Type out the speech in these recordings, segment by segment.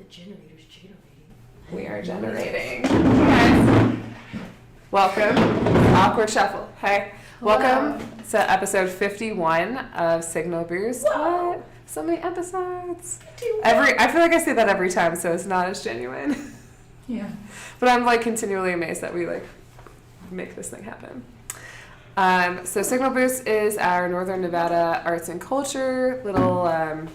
generator's generating. We are generating. Hey guys. Welcome. Awkward Shuffle. Hey. Welcome to episode 51 of Signal Boost. Whoa. What? So many episodes. I feel like I say that every time, so it's not as genuine. Yeah. But I'm like continually amazed that we like make this thing happen. So Signal Boost is our Northern Nevada arts and culture little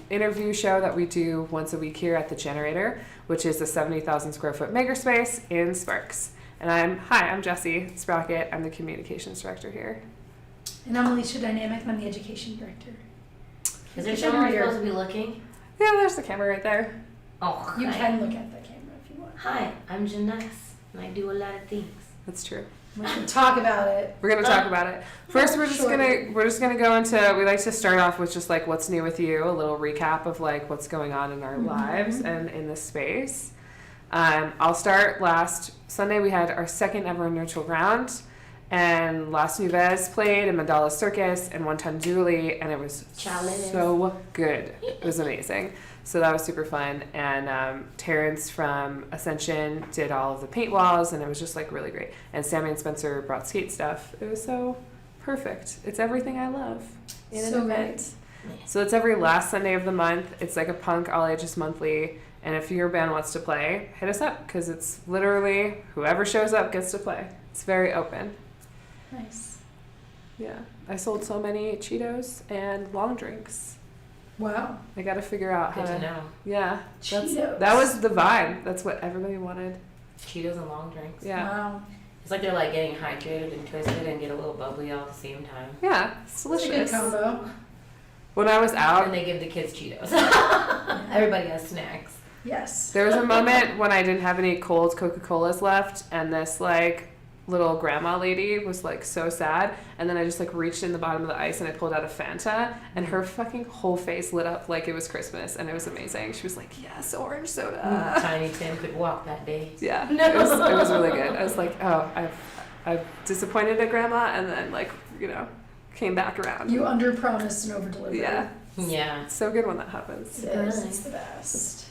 interview show that we do once a week here at the Generator, which is a 70,000 square foot makerspace in Sparks. And I'm Jessie Sprocket. I'm the communications director here. And I'm Alicia Dynamic, and I'm the education director. Is there someone supposed to be looking? Yeah, there's the camera right there. Oh, You hi. can look at the camera if you want. Hi, I'm Janice, and I do a lot of things. That's true. We should talk about it. We're gonna talk about it. First, we're just gonna go into. We like to start off with just like what's new with you, a little recap of like what's going on in our lives and in this space. I'll start. Last Sunday we had our second ever neutral ground, and Las Nubes played and Mandala Circus and One Ton Dooley, and it was so good. It was amazing. So that was super fun. And Terrence from Ascension did all of the paint walls, and it was just like really great. And Sammy and Spencer brought skate stuff. It was so perfect. It's everything I love in an So event. So it's every last Sunday of the month. It's like a punk all ages monthly. And if your band wants to play, hit us up because it's literally whoever shows up gets to play. It's very open. Nice. Yeah. I sold so many Cheetos and long drinks. Wow. I got to figure out Good how to know. Yeah. Cheetos. That was the vibe. That's what everybody wanted. Cheetos and long drinks. Yeah. Wow. It's like they're like getting hydrated and twisted and get a little bubbly all at the same time. Yeah. It's It's a good delicious. combo. When I was out, And they give the kids Cheetos. Everybody has snacks. Yes. there was a moment when I didn't have any cold Coca-Colas left, and this like little grandma lady was like so sad, and then I just like reached in the bottom of the ice and I pulled out a Fanta, and her fucking whole face lit up like it was Christmas, and it was amazing. She was like, yes, orange soda. Tiny Tim could walk that day. Yeah. No. It was really good. I was like, oh, I've disappointed a grandma, and then like, you know, came back around. You under-promised and over-delivered. Yeah. Yeah. It's so good when that happens. It is. It's the best.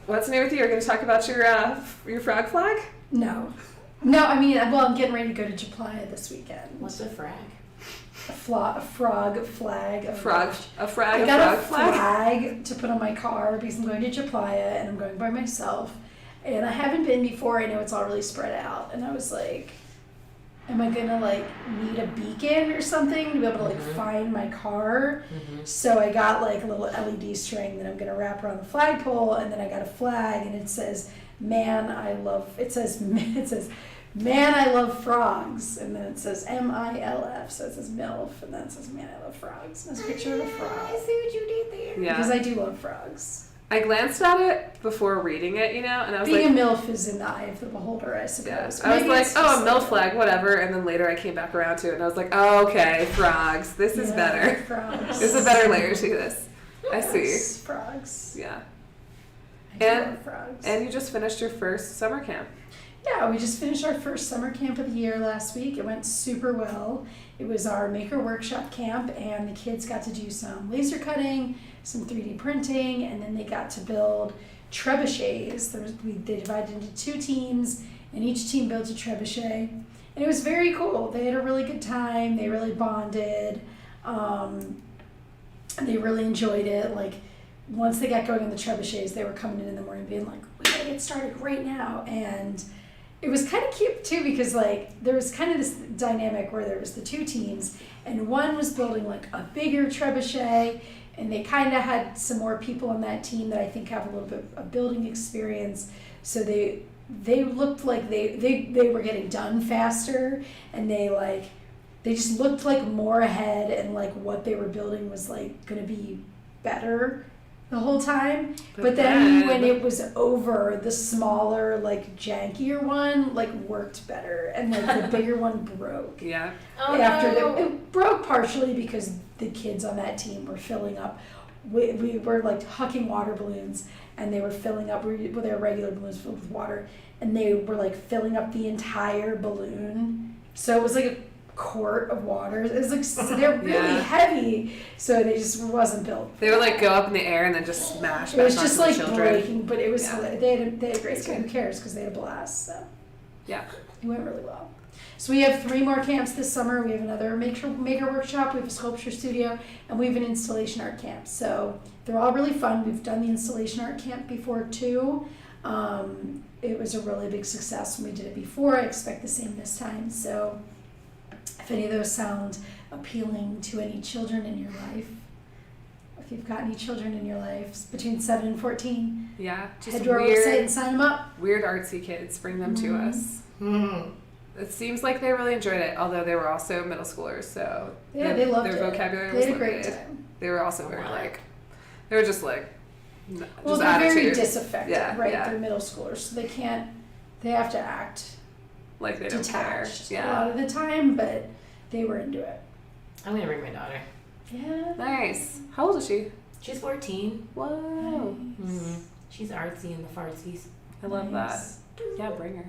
What's new with you? You're going to talk about your frog flag? No. No, I mean, well, I'm getting ready to go to Japlaya this weekend. What's a frag? A frog flag. A frag I got a flag? flag to put on my car because I'm going to Japlaya and I'm going by myself. And I haven't been before. I know it's all really spread out. And I was like, am I going to like need a beacon or something to be able to like find my car? So I got like a little LED string that I'm going to wrap around the flagpole. And then I got a flag and it says, man, I love frogs, and then it says MILF, so it says MILF, and then it says man, I love frogs, and there's a picture of a frog. I see what you did there. Yeah. Because I do love frogs. I glanced at it before reading it, you know, and I was Being like, a MILF is in the eye of the beholder, I yeah. suppose. I was Maybe like, it's oh, just a MILF flag, whatever, and then later I came back around to it, and I was like, oh, okay, frogs, this is Yeah, better. Frogs. There's a better layer to this. I see. Yes, frogs. Yeah. I do And- love frogs. And you just finished your first summer camp. Yeah, we just finished our first summer camp of the year last week. It went super well. It was our maker workshop camp, and the kids got to do some laser cutting, some 3D printing, and then they got to build trebuchets. They divided into 2 teams, and each team built a trebuchet. And it was very cool. They had a really good time. They really bonded. They really enjoyed it. Like, once they got going on the trebuchets, they were coming in the morning being like, we gotta get started right now. And it was kind of cute too, because like there was kind of this dynamic where there was the 2 teams, and one was building like a bigger trebuchet, and they kind of had some more people on that team that I think have a little bit of building experience. So they looked like they were getting done faster, and they just looked like more ahead, and like what they were building was like going to be better the whole time. But then when it was over, the smaller, like jankier one like worked better, and like the bigger one broke. Yeah. It broke partially because the kids on that team were filling up. We were like hucking water balloons, and they were filling up. They were regular balloons filled with water, and they were like filling up the entire balloon. So it was like quart of water. It was like they're really Yeah. heavy, so they just wasn't built. They would like go up in the air and then just smash It back was onto just the like children. breaking, but it was Yeah. they had a great It's time. Who good. cares? Because they had a blast. So Yeah. it went really well. So we have 3 more camps this summer. We have another maker workshop. We have a sculpture studio, and we have an installation art camp. So they're all really fun. We've done the installation art camp before too. It was a really big success when we did it before. I expect the same this time. So if any of those sound appealing to any children in your life, if you've got any children in your life between 7 and 14, Yeah. Just head to our website and sign them up. weird artsy kids. Bring them to Mhm. us. Mm. It seems like they really enjoyed it, although they were also middle schoolers, so Yeah, they loved their it. vocabulary They was had a great limited. time. They were also very Wow. like, they were just like, Well, just they're very attitude, disaffected, Yeah, right? yeah. They're middle schoolers, so they have to act like they don't detached care. a Yeah. lot of the time, but they were into it. I'm gonna bring my daughter. Yeah. Nice. How old is she? She's 14. Whoa. Mm-hmm. She's artsy in the fartsies. I love Nice. that. Yeah, bring her.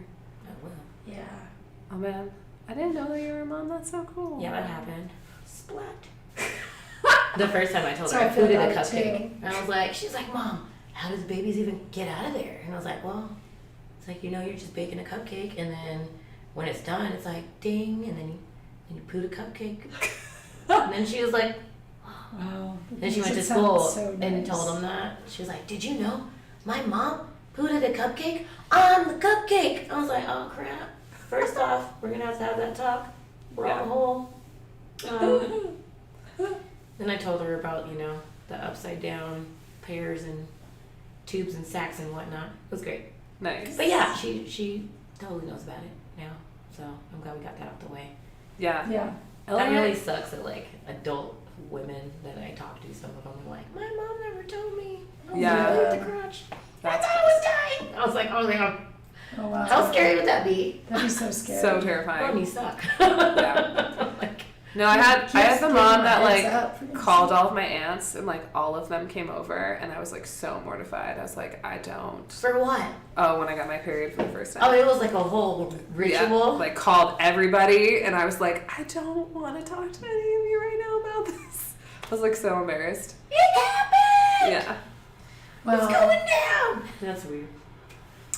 Oh, well. Yeah. Oh man, I didn't know that you were a mom. That's so cool. Yeah, that happened. Splat. The first time I told her So I I feel fooded a about it, cupcake. too. And I was like, she's like, Mom, how does babies even get out of there? And I was like, well, it's like, you're just baking a cupcake, and then when it's done, it's like ding, and then you put a cupcake. And then she was like, Wow. then she went to It sounds school so and nice. told them that. She was like, did you know my mom pooted a cupcake on the cupcake? I was like, oh crap. First off, we're gonna have that talk. We're on the hole. Then I told her about, the upside down pears and tubes and sacks and whatnot. It was great. Nice. But yeah, she totally knows about it now. So I'm glad we got that out the way. Yeah. Yeah. That really sucks that like adult women that I talk to, some of them are like, my mom never told me. I was Yeah. really at the crotch. I That's thought I was dying. I was like, oh my god, Oh wow. how scary would that be? That'd be so scary. So Mom, terrifying. you suck. Yeah. Like, No, I had the Keep mom giving that my heads like up for goodness called sake. all of my aunts and like all of them came over and I was like so mortified. I was like, I don't. for what? Oh, when I got my period for the first time. Oh, it was like a whole Yeah, ritual. like called everybody and I was like, I don't want to talk to any of you right now about this. I was like so embarrassed. It happened. Yeah. Well, It's going down. That's weird.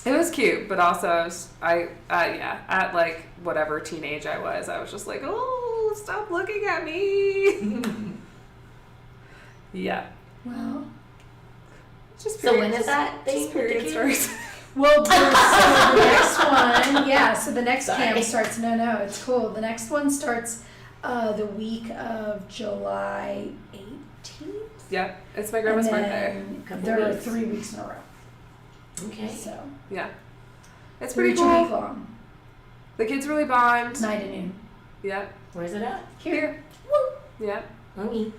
It was cute, but also at like whatever teenage I was just like, oh, stop looking at me. Yeah. well. Just So when period- is that thing just with the period kids? stories. Well, so the next one, yeah. So the next Sorry. camp starts. No, it's cool. The next one starts the week of July 18th. Yeah, it's my grandma's and birthday. then Couple there are weeks. 3 weeks in a row. Okay. So Yeah. It's they're pretty each a week cool. long, The kids really bond. 9 to noon. Yeah. Where's it at? Here. Woo. Yeah. Mommy.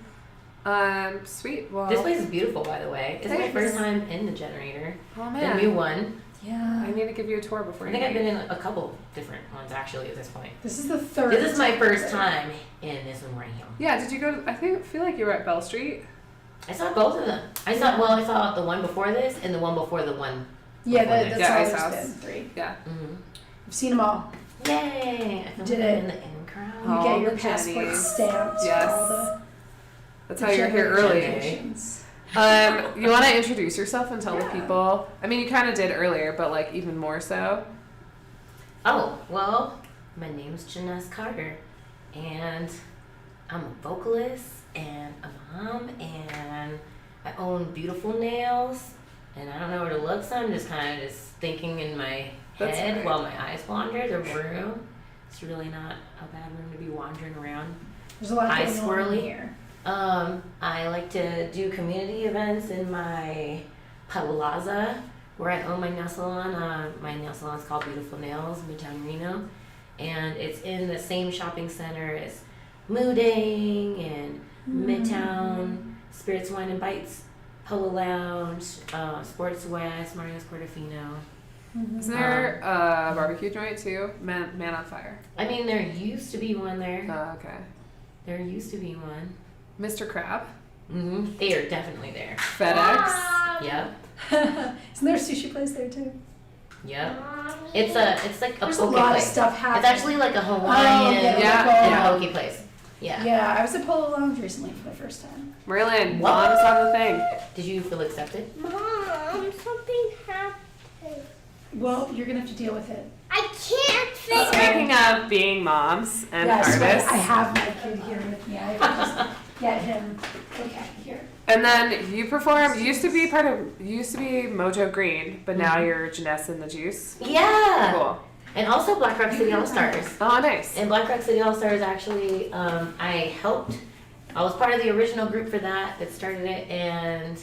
Sweet. Well, This place is beautiful, by the way. It's my Thanks. first time in the generator. oh The man. new one. Yeah. I need to give you a tour before I you think I've leave. been in a couple different ones actually at this point. This is the third. This is my first right? time in this one right here. Yeah, did you go to, feel like you were at Bell Street. I saw both of them. I saw the one before this and the one before the one. Yeah, Before that's Yeah, all Ice there's House. been. 3. Yeah. Mm-hmm. I've seen them all. Yay! I feel Did like I'm it. in the in crowd. You All get your the passport Jennies. stamped Yes. for all the That's how you're here early. generations. You want to introduce yourself and tell the Yeah. people? I mean, you kind of did earlier, but like even more so. Oh, well, my name's Janess Carter, and I'm a vocalist and a mom, and I own Beautiful Nails, and I don't know where to look, so I'm just kind of just thinking in my That's head right. while my eyes wander the room. It's really not a bad room to be wandering around. There's a lot Eye going on swirly. here. I like to do community events in my Palaza, where I own my nail salon. My nail salon is called Beautiful Nails, Midtown Reno, and it's in the same shopping center as Mooding and Midtown, Spirits, Wine and Bites, Polo Lounge, Sports West, Mario's Portofino. Isn't there a barbecue joint too? Man on Fire. I mean, there used to be one there. Oh, okay. There used to be one. Mr. Crab. Mm-hmm. They are definitely there. FedEx. Yep. Isn't there a sushi place there too? Yep. It's like a There's a poke lot of place. stuff happening. It's actually like a Hawaiian yeah. and a hokey place. Yeah. Yeah, I was at Polo Lounge recently for the first time. Merlin, What? mom's on the thing. Did you feel accepted? Mom, something happened. Well, you're gonna have to deal with it. I can't figure. Speaking of being moms and Yes, artists, I have my kid here with me. I can just get him. Okay, here. and then you perform. You used to be Mojo Green, but now you're Janessa and the Juice. Yeah. Cool. And also Black Rock City All Stars. Oh, nice. And Black Rock City All Stars actually, I was part of the original group for that started it, and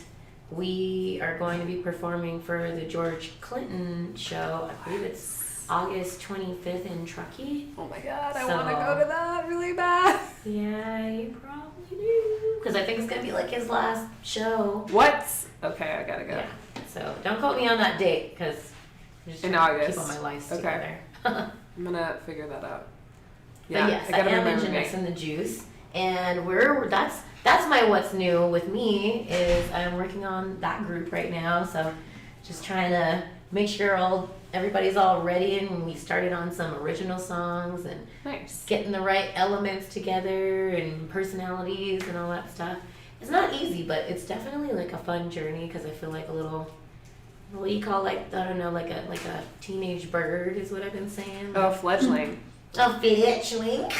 we are going to be performing for the George Clinton show. I believe it's August 25th in Truckee. Oh my God, I So- want to go to that really bad. Yeah, you probably do. Because I think it's going to be like his last show. What's okay? I gotta go. Yeah. So don't quote me on that date, because I'm just In trying to August. keep all my lives Okay. together. I'm gonna figure that out. But yes, I am in Janessa and the Juice, and that's my what's new with me is I'm working on that group right now. So just trying to make sure everybody's all ready, and we started on some original songs and Nice. getting the right elements together and personalities and all that stuff. It's not easy, but it's definitely like a fun journey because I feel like a little. What do you call like I don't know like a teenage bird is what I've been saying. Oh, fledgling. Oh, fledgling.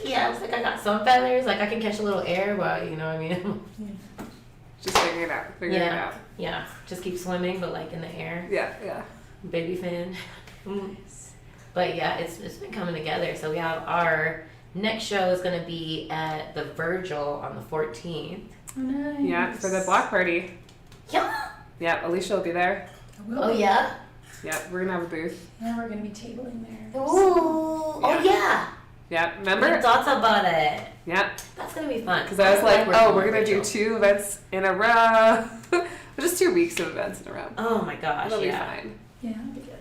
Yeah, it's like I got some feathers. Like I can catch a little air, but you know what I mean. Just figuring it out. Figuring it out. Yeah, just keep swimming, but like in the air. Yeah, yeah. Baby fin. But yeah, it's been coming together. So we have our next show is gonna be at the Virgil on the 14th. Oh, nice. Yeah, for the block party. Yeah. Yeah, Alicia will be there. I will Oh be. yeah. Yeah, we're gonna have a booth. Yeah, we're gonna be tabling there. Ooh. Oh yeah. Yeah, We remember? thought about it. Yeah, That's gonna be fun. because I was like, working oh, with we're gonna do Rachel. 2 events in a row. Just 2 weeks of events in a row. Oh my gosh. It'll be Yeah. fine. Yeah, that'll be good.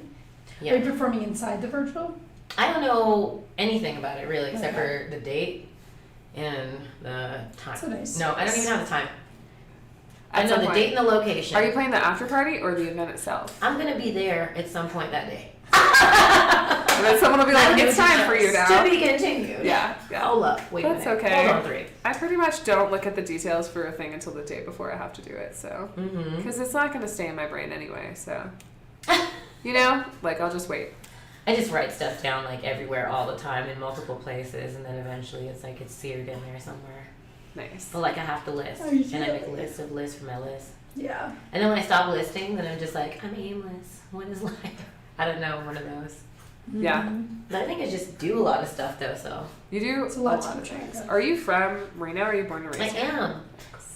Yeah. Are you performing inside the Virgil? I don't know anything about it really, except Okay. for the date and the time. So nice. No, I don't even have the time. I At know some the point. date and the location. Are you playing the after party or the event itself? I'm gonna be there at some point that day. And then someone will be like, it's time for you To now. be continued. Yeah, yeah. Hold up. Wait That's a minute. okay. Hold on, 3. I pretty much don't look at the details for a thing until the day before I have to do it, so. Mm-hmm. Because it's not going to stay in my brain anyway, so. You know? Like, I'll just wait. I just write stuff down like everywhere all the time in multiple places, and then eventually it's like it's seared in there somewhere. Nice. But like I have to list, Oh, you and I do? make a list of lists for my list. Yeah. And then when I stop listing, then I'm just like, I'm aimless. What is life? I don't know, one of those. Yeah. Mhm. But I think I just do a lot of stuff though, so. You do It's a lot to of keep track things. of. Are you from Reno or are you born and I raised here? am.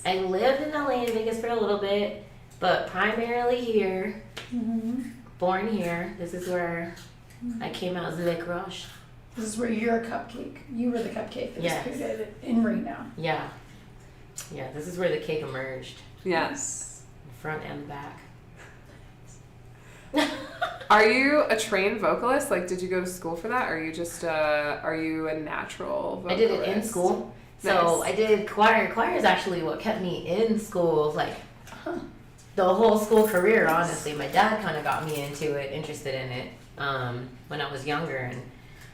I lived in LA and Vegas for a little bit, but primarily here, Mhm. born here. This is where I came out as Le Croche. This is where you're a cupcake. You were the cupcake that Yes. was created in Reno. Yeah. Yeah, this is where the cake emerged. Yes. The front and the back. Are you a trained vocalist? Like, did you go to school for that? Or are you just, are you a natural I vocalist? did it in school. So Nice. I did choir. Choir is actually what kept me in school, like the whole school career, honestly. My dad kind of got me into it, interested in it, when I was younger. And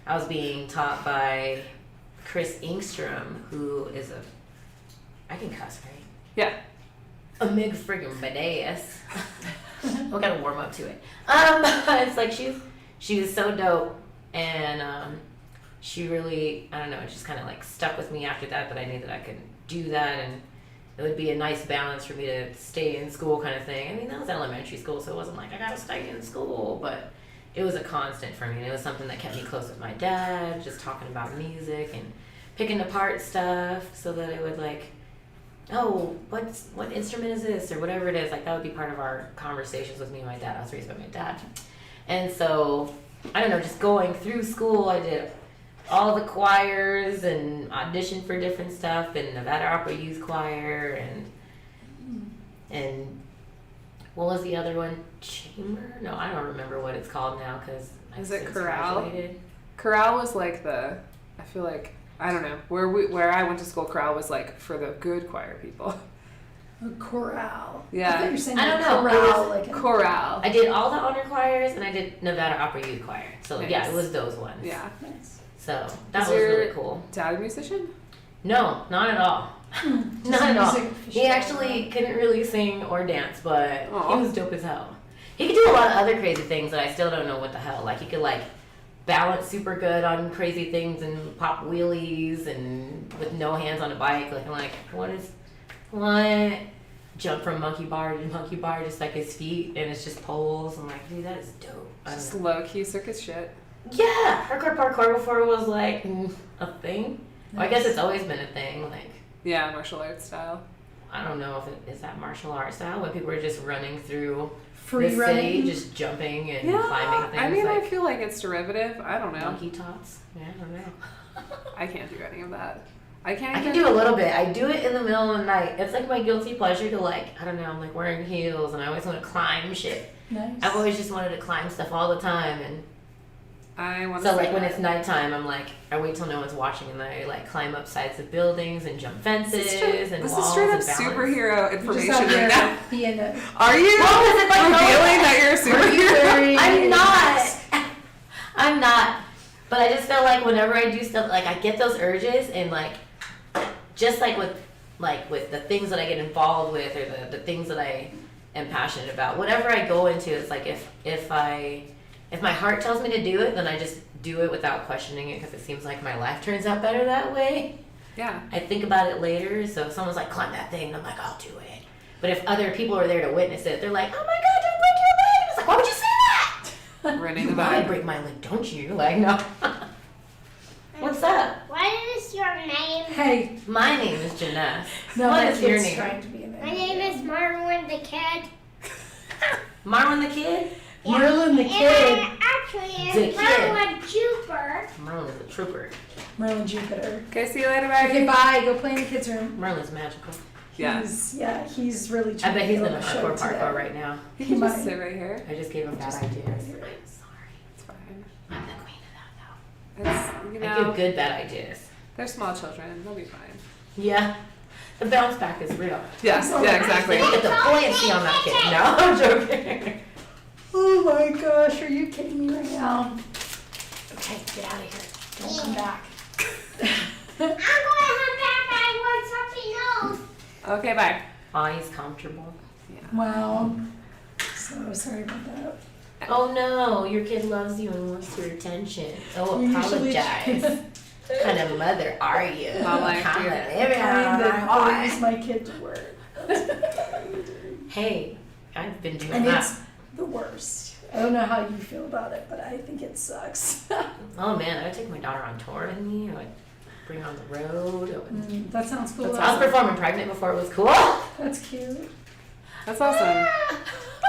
I was being taught by Chris Ingstrom, who is I can cuss, right? Yeah. A mig friggin' badass. We gotta warm up to it. It's like she was so dope, and she really, I don't know, it just kind of like stuck with me after that. But I knew that I could do that, and it would be a nice balance for me to stay in school, kind of thing. I mean, that was elementary school, so it wasn't like I gotta stay in school, but it was a constant for me, and it was something that kept me close with my dad, just talking about music and picking apart stuff, so that it would like, oh, what instrument is this, or whatever it is. Like that would be part of our conversations with me and my dad. I was raised by my dad, and so I don't know. Just going through school, I did all the choirs and auditioned for different stuff, and Nevada Opera Youth Choir, and what was the other one? Chamber? No, I don't remember what it's called now because Is it chorale? Chorale was like I feel like, I don't know, where I went to school, chorale was like for the good choir people. A chorale. Yeah. I thought you were saying I don't a know. It chorale, was like a Chorale. I did all the honor choirs and I did Nevada Opera Youth Choir. So yeah, Nice. it was those ones. Yeah. nice. So that Is was your really cool. Dad a musician? No, not at all. Just Not at all. music He actually couldn't really sing or dance, but Aw. he was dope as hell. He could do a lot of other crazy things that I still don't know what the hell. Like he could like balance super good on crazy things and pop wheelies and with no hands on a bike. Like I'm like, what? Jump from monkey bar to monkey bar, just like his feet, and it's just poles. I'm like, dude, that is dope. I don't Just know. low key circus shit. Yeah, hardcore parkour before it was like a thing. Well, I guess it's always been a thing. Like Yeah, martial arts style. I don't know if it is that martial arts style when people are just running through Free the running. city, just jumping and Yeah, climbing things I mean, like I feel like it's derivative. I don't know. monkey tots. Yeah, I don't know. I can't do any of that. I can't I even can do a little bit. I do it in the middle of the night. It's like my guilty pleasure to like, I don't know, I'm like wearing heels and I always want to climb shit. Nice. I've always just wanted to climb stuff all the time, and I want to so like when it's nighttime, I'm like, I wait till no one's watching and then I like climb up sides of buildings and jump fences and this walls is straight up and balance. superhero You're just information out right there now. being a Are you Well, 'cause if I know revealing that- that you're a superhero? wearing I'm a- not. I'm not. But I just feel like whenever I do stuff, like I get those urges, and like, just like with the things that I get involved with, or the things that I am passionate about, whatever I go into, it's like if my heart tells me to do it, then I just do it without questioning it because it seems like my life turns out better that way. Yeah. I think about it later, so if someone's like, climb that thing, I'm like, I'll do it. But if other people are there to witness it, they're like, oh my god, don't break your leg. And it's like, why would you say that? Running You about might break my leg, don't you? Like, no. What's up? What is your name? Hey, My name is Janess. no, What my is your kid's name? trying to be in My there. name is Marlon the Kid. Marlon the Kid? Merlin the And Kid. I actually The am Kid. Marlon Jupiter. Marlon is a trooper. Merlin Jupiter. Okay, see you later, bye. Okay, bye. Go play in the kids' room. Marlon's magical. Yeah. He's really I trying bet to he's get in on a the show hardcore today. parkour right now. You He can just might. sit right here. I just gave him bad ideas. I'm sorry. It's fine. I'm the queen of that It's, you though. I know, give good bad ideas. they're small children. They'll be fine. Yeah. The bounce back is real. Yeah, yeah, exactly. Look at the buoyancy on that kid. No, I'm joking. Oh my gosh, are you kidding me right now? Okay, get out of here. Don't come back. I'm going to come back. I want something else. Okay, bye. Aw, he's comfortable. Yeah. Wow. So sorry about that. Oh no, your kid loves you and wants your attention. Oh, You usually- apologize. What kind of mother are you? Mom, like, Come you're and live in Kind my that heart. brings my kid to work. Hey, I've been doing And that. it's the worst. I don't know how you feel about it, but I think it sucks. Oh man, I would take my daughter on tour with me. I would bring her on the road. I, would... That sounds cool. That's I was performing pregnant before it was cool. That's cute. That's awesome.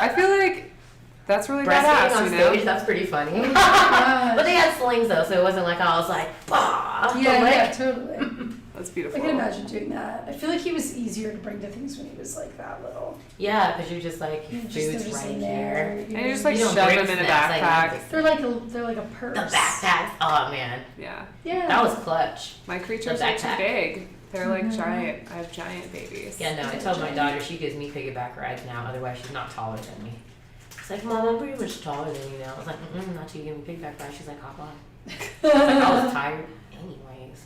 I feel like that's really Breastfeeding badass, on you know? stage, that's pretty funny. gosh. But they had slings though, so it wasn't like I was like, bah. Yeah, Like, yeah, totally. That's I beautiful. can imagine doing that. I feel like he was easier to bring to things when he was like that little. Yeah, because you're just like, They're food's just right in here. there. And you just like You don't shove bring them in a snacks, like, backpack. They're like a purse. The backpacks, oh man, Yeah. Yeah. that was clutch. My creatures The are too backpack. big. They're like Mhm. giant. I have giant babies. Yeah, no, I told my daughter she gives me piggyback rides now, otherwise she's not taller than me. It's like, Mom, I'm pretty much taller than you now. I was like, not till you give me piggyback rides. She's like, hop on. I was tired anyways.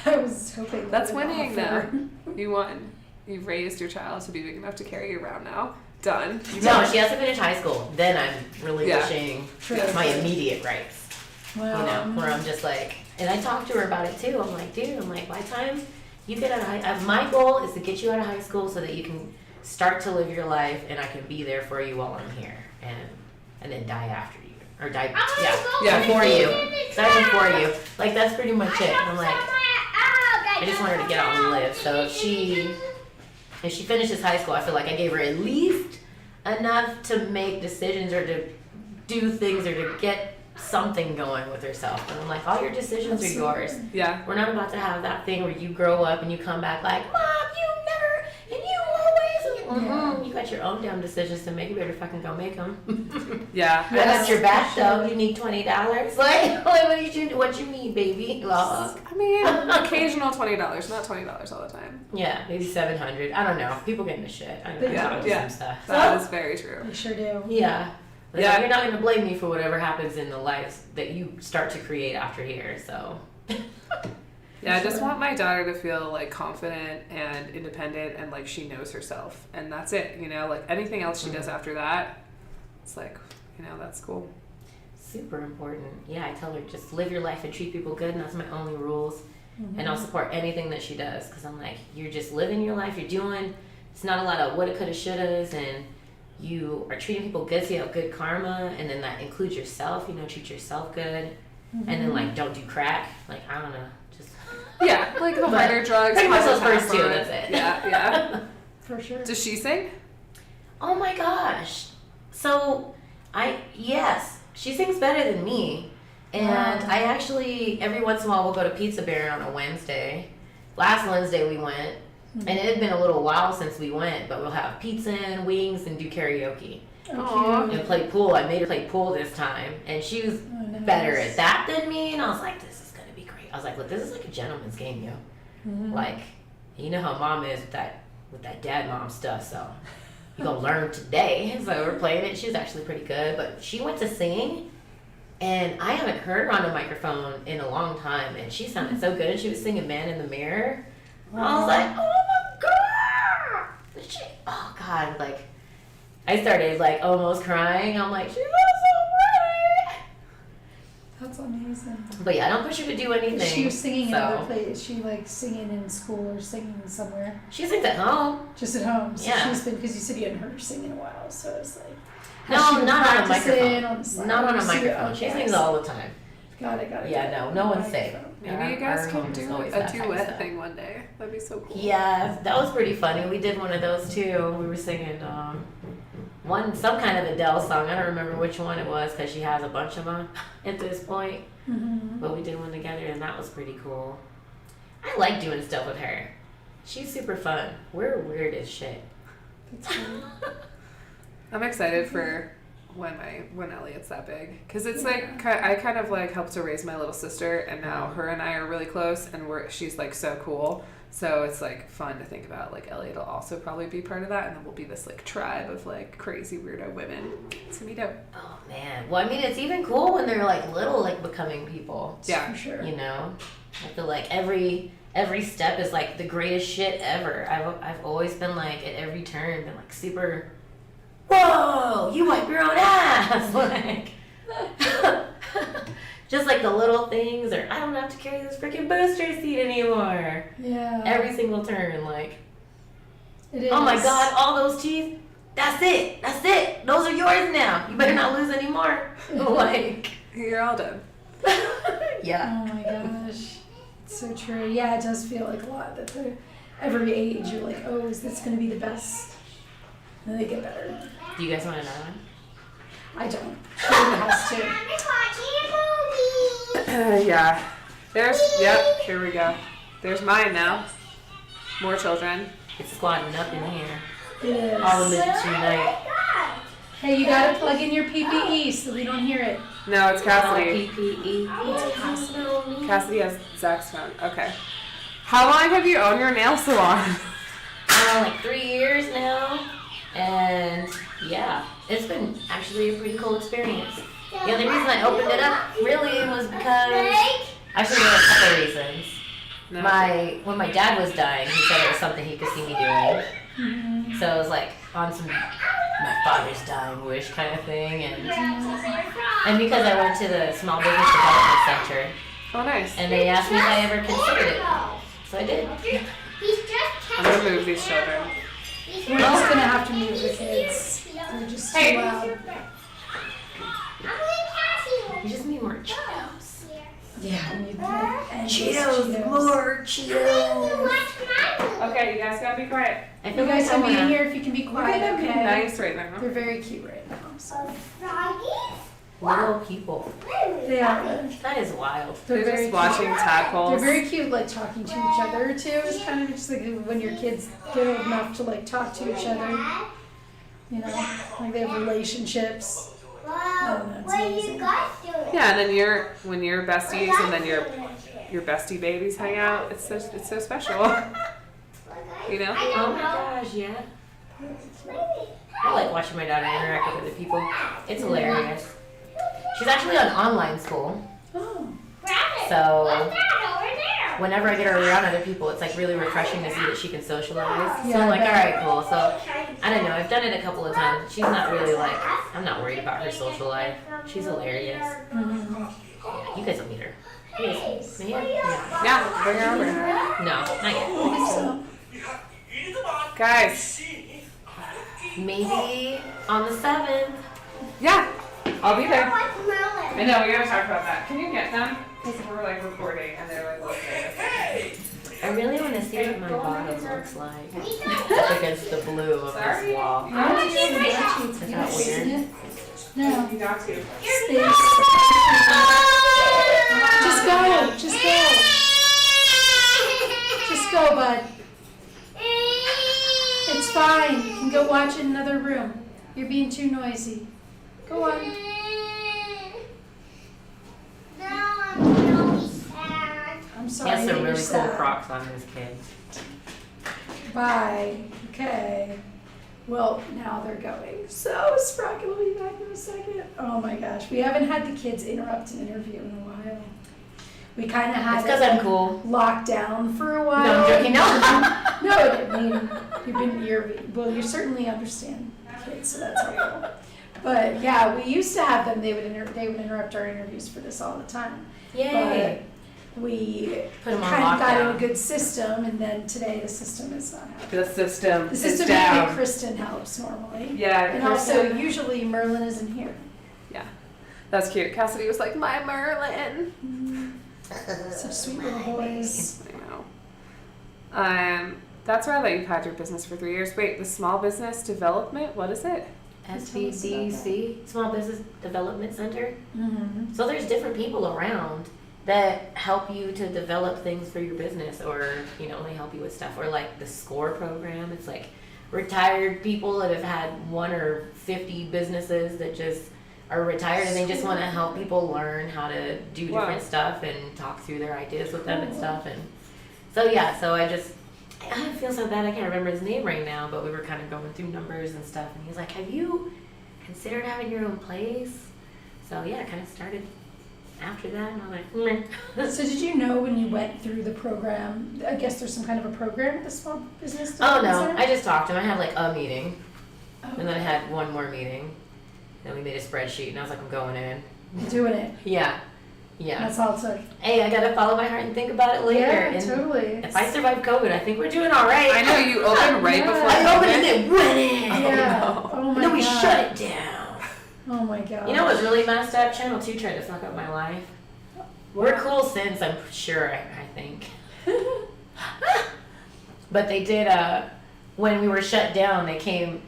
I was hoping That's they would winning, offer. You won. You've raised your child to be big enough to carry you around now. Done. You No, got it. she has to finish high school. Then I'm really Yeah. wishing True. my immediate rights. Well, You know, where I'm just like, and I talked to her about it too. I'm like, dude, by the time you get out of high, my goal is to get you out of high school so that you can start to live your life, and I can be there for you while I'm here, and then die after you, or die, Yeah. before you, die before you. Like that's pretty much it. I'm like, I I just want her to get out and live. So if she finishes high school, I feel like I gave her at least enough to make decisions or to do things or to get something going with herself. And I'm like, all your decisions are yours. Yeah. We're not about to have that thing where you grow up and you come back like, Mom, you never, and you always, You got your own damn decisions to make. You better fucking go make them. Yeah. I got your back for though. sure. You need $20. Like, what you need, baby? Well, I mean, occasional $20, not $20 all the time. yeah, maybe $700. I don't know. People get into shit. I know. They I do. do some stuff. That is very true. They sure do. Yeah. Like, Yeah. You're not going to blame me for whatever happens in the lives that you start to create after here. So. Yeah, I just want my daughter to feel like confident and independent and like she knows herself. And that's it, you know, like anything else she does after that, it's like, you know, that's cool. Super important. Yeah, I tell her just live your life and treat people good, and that's my only rules. And I'll support anything that she does because I'm like, you're just living your life. You're doing. It's not a lot of woulda, coulda, shouldas, and you are treating people good so you have good karma, and then that includes yourself. You know, treat yourself good, and then like don't do crack. Like I don't know, just Yeah, like the But harder drugs. pretty much those harder first two. fun. That's it. Yeah, yeah. For sure. Does she sing? Oh my gosh. So yes, she sings better than me. And Wow. I actually every once in a while we'll go to Pizza Bear on a Wednesday. Last Wednesday we went, and it had been a little while since we went, but we'll have pizza and wings and do karaoke Aw. and play pool. I made her play pool this time, and she was nice. better at that than me. And I was like, this is gonna be great. I was like, look, this is like a gentleman's game, yo. Like, you know how mom is with that dad mom stuff, so you gonna learn today. So we're playing it. She was actually pretty good, but she went to sing, and I haven't heard her on a microphone in a long time, and she sounded so good. And she was singing "Man in the Mirror." I was like, oh my god! Oh god! Like, I started like almost crying. I'm like, she's so pretty. That's amazing. But yeah, I don't push her to do anything. She was singing in so. other places. She like singing in school or singing somewhere. She sings at home. Just at home. So Yeah. she's been, because you said you hadn't heard her sing in a while, so it's like. No, has she been not on a practicing microphone. on the side? Not on a So- microphone. She okay, sings I see. all the time. Got it. Yeah, no one's safe. Microphone. Maybe you guys Our can home is do always a that type of duet stuff. thing one day. That'd be so cool. Yeah, that was pretty funny. We did one of those too. We were singing some kind of Adele song. I don't remember which one it was because she has a bunch of them at this point. Mm-hmm. But we did one together, and that was pretty cool. I like doing stuff with her. She's super fun. We're weird as shit. That's great. I'm excited for when Elliot's that big, because it's like I kind of like helped to raise my little sister, and now her and I are really close, and she's like so cool. So it's like fun to think about. Like Elliot will also probably be part of that, and then we'll be this like tribe of like crazy weirdo women. It's gonna be dope. Oh man. Well, I mean, it's even cool when they're like little, like becoming people. Yeah. For sure. You know, I feel like every step is like the greatest shit ever. I've always been like at every turn been like super. Whoa! You wipe your own ass, like. Just like the little things, or I don't have to carry this freaking booster seat anymore. Yeah. Every single turn, like, It is. oh my god, all those teeth. That's it. That's it. Those are yours now. You better not lose any more. Like, You're all done. yeah. Oh my gosh. It's so true. Yeah, it does feel like a lot that every age you're like, oh, is this going to be the best? And then they get better. Do you guys want another one? I don't. She has to. I'm watching a movie. Yeah. Yep, here we go. There's mine now. More children. It's squatting up in here. It is. All the midgets unite. Hey, you got to plug in your PPE so we don't hear it. No, it's Cassidy. PPE. Cassidy has Zach's phone. Okay. How long have you owned your nail salon? Like 3 years now. And yeah, it's been actually a pretty cool experience. The only reason I opened it up really was because, actually there were a couple reasons. No. When my dad was dying, he said it was something he could see me doing. So it was like on some my father's dying wish kind of thing, and because I went to the Small Business Development Center, Oh, nice. and they asked me if I ever considered it, so I did. He's just I'm gonna move these children. We're just going to have to move the kids. They're just too loud. You just need more Cheetos. Yeah, we need endless Cheetos. Okay, you guys gotta be quiet. I You feel guys like I can be in wanna- here if you can be quiet, We're gonna be okay? nice right now. They're very cute right now. So. little people. They are. That is wild. They're They're very just watching cute. tadpoles. They're very cute, like talking to each other too. It's kind of just like when your kids get old enough to like talk to each other. You know, like they have relationships. Wow, Oh, that's what are amazing. you guys doing? Yeah, and then when your besties and then your bestie babies hang out, it's so special. You know? I Oh don't my know. gosh, yeah. I like watching my daughter interact with other people. It's hilarious. She's actually on online school, Oh, Grab it. so What's that over there? whenever I get her around other people, it's like really refreshing to see that she can socialize. So Yeah, I'm I like, bet. all right, cool. So I don't know. I've done it a couple of times. She's not really like. I'm not worried about her social life. She's hilarious. mhm. Yeah, you guys will meet her. You guys, man? Yeah. Yeah, bring her over. No, not yet. I think so. Guys, Maybe on the 7th. yeah, I'll be there. What's Merlin? I know, we gotta talk about that. Can you get them? Because we're like recording and they're like listening. I really want to see what my bottom looks like up against the blue of this wall. I don't think it's much. Is that weird? No. You got to. Space. Just go. Just go. Just go, bud. It's fine. You can go watch in another room. You're being too noisy. Go on. Now I'm really sad. I'm He sorry. has some that you're really cool sad. Crocs on his kid. Bye. Okay. Well, now they're going. So Sprocket will be back in a second. Oh my gosh. We haven't had the kids interrupt an interview in a while. We kind of had It's because it I'm cool. locked down for a while. No, I'm joking. No. No, I mean, you certainly understand kids, so that's helpful. But yeah, we used to have them. They would interrupt our interviews for this all the time. Yay. But we Put 'em on kind of got in a lockdown. good system, and then today the system is not happening. The system The is system down. usually Kristen helps normally, Yeah, and Kristen- also usually Merlin isn't here. That's cute. Cassidy was like, my Merlin. Such sweet little boys. I know. That's right that you've had your business for 3 years. Wait, the small business development, what is it? SBDC, Small Business Development Center. Mm-hmm. So there's different people around that help you to develop things for your business, or they help you with stuff, or like the SCORE program. It's like retired people that have had 1 or 50 businesses that just are retired, and they just want to help people learn how to do Wow. different stuff and talk through their ideas with them and stuff. And so yeah, so I feel so bad I can't remember his name right now, but we were kind of going through numbers and stuff, and he was like, have you considered having your own place? So yeah, it kind of started after that, and I'm like, meh. So did you know when you went through the program, I guess there's some kind of a program at the Small Business Oh Development no, Center? I just talked to him. I had like a meeting, Oh, and then I had one more meeting. Then we made a spreadsheet, and I was like, I'm going in. doing it. Yeah, yeah. That's all it took. Hey, I gotta follow my heart and think about it later. Yeah, and totally. if I survive COVID, I think we're doing all right. I know you opened right Yeah. before I opened COVID. and it went in. Yeah. no. Oh my No, we god. shut it down. Oh my god. You know what's really messed up? Channel 2 tried to fuck up my life. We're cool since, I'm sure, I think. But they did, when we were shut down, they came,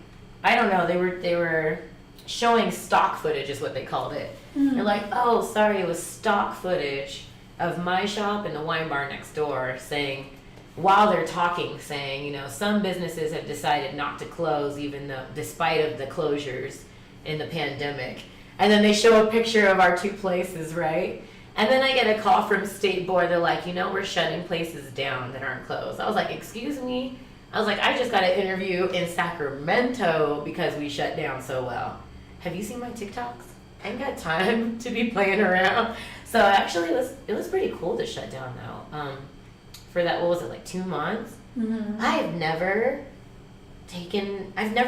I don't know, they were showing stock footage is what they called it. They're like, oh, sorry, it was stock footage of my shop and the wine bar next door, saying, while they're talking, saying, some businesses have decided not to close even though, despite of the closures in the pandemic. And then they show a picture of our 2 places, right? And then I get a call from State Board. They're like, we're shutting places down that aren't closed. I was like, excuse me? I was like, I just got an interview in Sacramento because we shut down so well. Have you seen my TikToks? I ain't got time to be playing around. So actually, it was pretty cool to shut down though. For that, what was it, like 2 months? Mm-hmm. I've never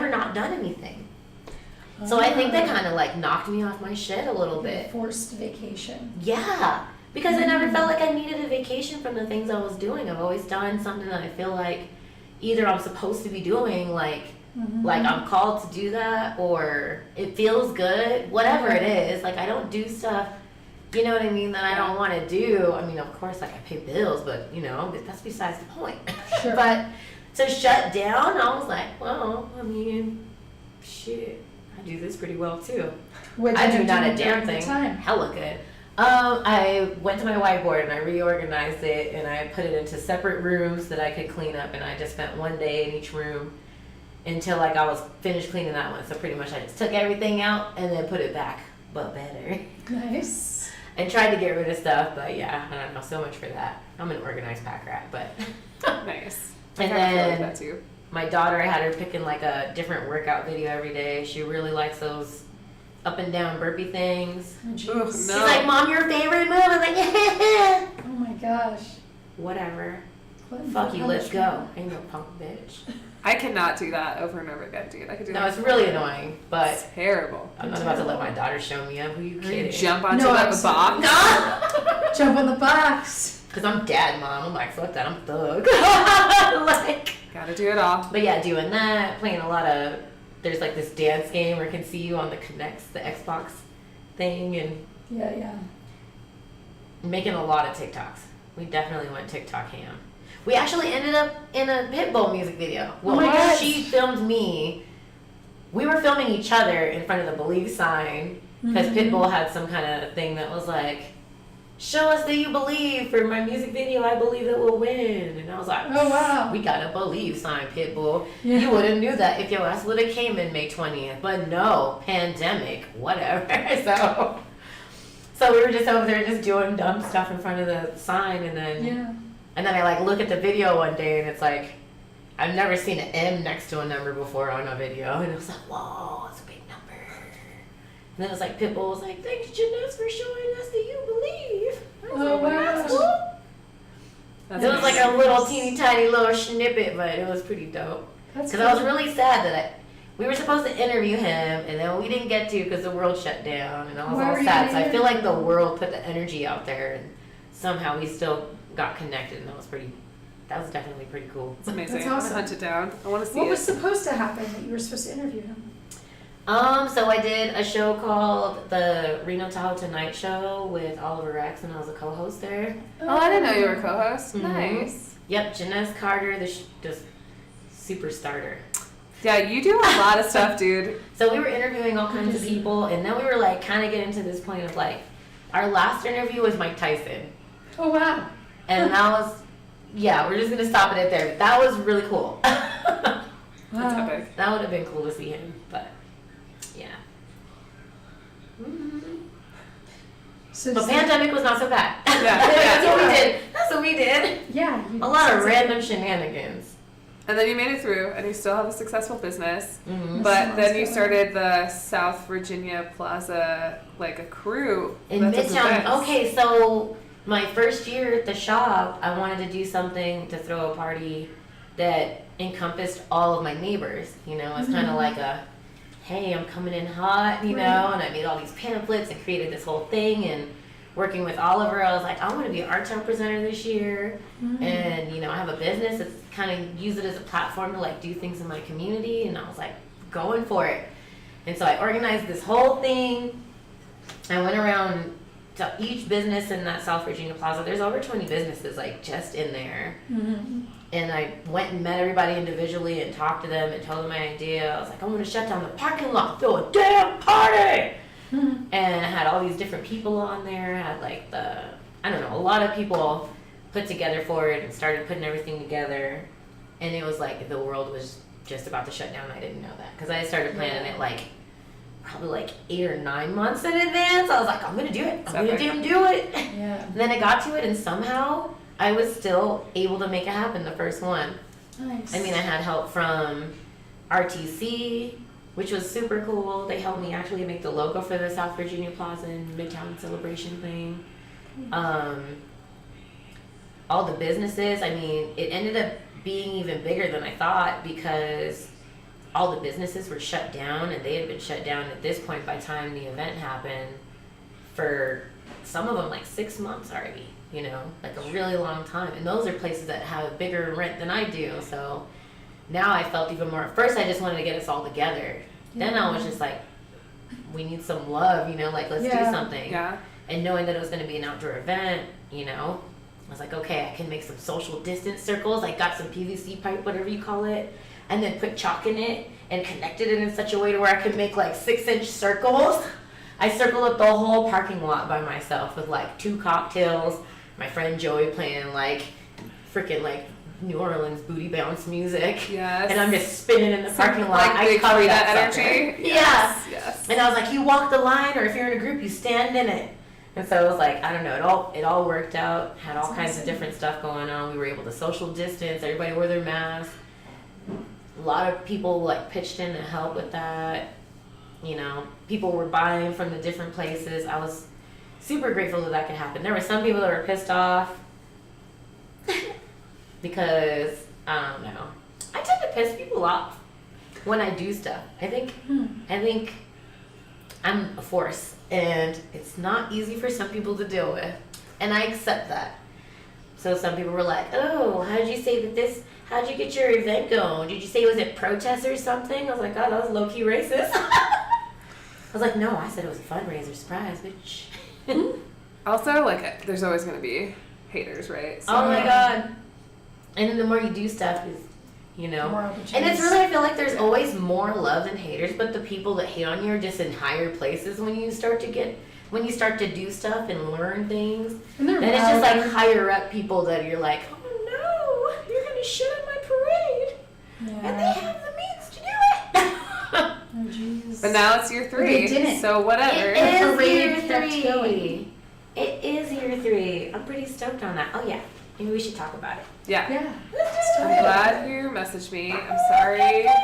not done anything. So I think that kind of like knocked me off my shit a little bit. Forced vacation. Yeah, because I never felt like I needed a vacation from the things I was doing. I've always done something that I feel like either I'm supposed to be doing, like I'm called to do that, or it feels good, whatever it is. Like I don't do stuff, you know what I mean, that I don't want to do. I mean, of course, like I pay bills, but that's besides the point. Sure. But to shut down, I was like, well, I mean, shit. I do this pretty well too. What I did do you not do a damn during the thing. time? Hella good. I went to my whiteboard and I reorganized it and I put it into separate rooms that I could clean up, and I just spent one day in each room until like I was finished cleaning that one. So pretty much I just took everything out and then put it back, but better. Nice. And tried to get rid of stuff, but yeah, I don't know, so much for that. I'm an organized pack rat, but Nice. And I kinda feel like then- that too. my daughter, I had her picking like a different workout video every day. She really likes those up and down burpee things. Oh, jeez. Ugh, She's no. like, Mom, your favorite move? I'm like, yeah. Oh my gosh. Whatever. Gluten Fuck for you, let's go. punishment. Ain't no punk bitch. I cannot do that over and over again, dude. I could do No, that. it's really annoying, but It's terrible. I'm not about to let my daughter show me up. Who you You kidding? jump onto No, that absolutely. box. No! Jump on the box. Because I'm dad mom. I'm like, fuck that, I'm thug. like, Gotta do it all. but yeah, doing that, playing a lot of, there's like this dance game where I can see you on the Connects, the Xbox thing, and Yeah. making a lot of TikToks. We definitely went TikTok ham. We actually ended up in a Pitbull music video. Well, my gosh. she filmed me. We were filming each other in front of the Believe sign because Mhm. Pitbull had some kind of thing that was like, "Show us that you believe for my music video. I believe that we'll win." And I was like, Oh, wow. we got a Believe sign, Pitbull. Yeah. You would have knew that if your ass would have came in May 20th, but no, pandemic, whatever. So we were just over there just doing dumb stuff in front of the sign, and then Yeah. and then I like look at the video one day and it's like, I've never seen an M next to a number before on a video, and it was like, whoa, it's a big number. And then it was like Pitbull was like, thanks Janess for showing us that you believe. I was Oh, like, that's wow. cool. That's It was like nice. a little teeny tiny little snippet, but it was pretty dope. That's Because I was cool. really sad that we were supposed to interview him, and then we didn't get to because the world shut down, and I was Why all were you sad. gonna So I feel like the interview him? world put the energy out there, and somehow we still got connected, and that was definitely pretty cool. It's amazing. That's I'm gonna awesome. hunt it down. I want to see What it. was supposed to happen that you were supposed to interview him? So I did a show called the Reno Tahoe Tonight Show with Oliver Rex, and I was a co-host there. Oh, I didn't know you were a co-host. Mhm. Nice. Yep, Janess Carter, just super starter. Yeah, you do a lot of stuff, dude. So we were interviewing all kinds of people, and then we were like kind of getting to this point of like, our last interview was Mike Tyson, Oh, wow. and that was, yeah, we're just gonna stop it at there. That was really cool. That's Wow. epic. That would have been cool to see him, but yeah. So But does pandemic was not so bad. Yeah, That's what we yeah. did. That's what we did. yeah. You, A lot of sounds like- random shenanigans. And then you made it through, and you still have a successful business. Mhm. But then you Sounds started the South Virginia Plaza, like a crew. In That's Midtown. events. Okay, so my first year at the shop, I wanted to do something to throw a party that encompassed all of my neighbors. You know, it's kind of like a, hey, I'm coming in hot, you know, Right. and I made all these pamphlets and created this whole thing. And working with Oliver, I was like, I want to be an art show presenter this year. And, you know, I have a business that's kind of use it as a platform to like do things in my community. And I was like, going for it. And so I organized this whole thing. I went around to each business in that South Virginia Plaza. There's over 20 businesses like just in there. Mhm. And I went and met everybody individually and talked to them and told them my idea. I was like, I'm gonna shut down the parking lot, throw a damn party. Mhm. And I had all these different people on there. I had like a lot of people put together for it and started putting everything together. And it was like the world was just about to shut down. I didn't know that because I started planning it like probably like 8 or 9 months in advance. I was like, I'm gonna do it. I'm gonna Epic. damn do it. Yeah. And then I got to it, and somehow I was still able to make it happen. The first one. Nice. I mean, I had help from RTC, which was super cool. They helped me actually make the logo for the South Virginia Plaza and Midtown celebration thing. All the businesses, I mean, it ended up being even bigger than I thought because all the businesses were shut down, and they had been shut down at this point by the time the event happened for some of them like 6 months already, you know, like a really long time. And those are places that have a bigger rent than I do. So now I felt even more. At first, I just wanted to get us all together. Then I was just like, we need some love, you know, like let's do Yeah. something. Yeah. And knowing that it was going to be an outdoor event, you know, I was like, okay, I can make some social distance circles. I got some PVC pipe, whatever you call it. and then put chalk in it and connected it in such a way to where I could make like 6-inch circles. I circled up the whole parking lot by myself with like 2 cocktails, my friend Joey playing like freaking like New Orleans booty bounce music. Yes. And I'm just spinning in the parking lot. Like I big covered Frida that sucker. energy. Yeah. Yes. And I was like, you walk the line, or if you're in a group, you stand in it. And so it was like, I don't know, it all worked out. Had all That's kinds of awesome. different stuff going on. We were able to social distance. Everybody wore their masks. A lot of people like pitched in to help with that. You know, people were buying from the different places. I was super grateful that could happen. There were some people that were pissed off because I don't know. I tend to piss people off when I do stuff. I think I'm a force, and it's not easy for some people to deal with, and I accept that. So some people were like, "Oh, how did you say that this? How'd you get your event going? Did you say it was at protest or something?" I was like, "Oh, that was low key racist." I was like, "No, I said it was a fundraiser. Surprise, bitch." Also, like, there's always gonna be haters, right? So, Oh my god! And then the more you do stuff, is More and opportunities. it's really, I feel like there's always more love than haters, but the people that hate on you are just in higher places when you start to do stuff and learn things. And they're Then it's just like louder. higher up people that you're like, oh no, you're gonna shit on my parade, and they Yeah. have the means to do it. Oh jeez. But now it's year 3. They didn't. So whatever. It is parade year kept 3. going. It is year 3. I'm pretty stoked on that. Oh yeah, maybe we should talk about it. Yeah. Yeah. I'm glad you messaged me. I'm sorry. Yeah.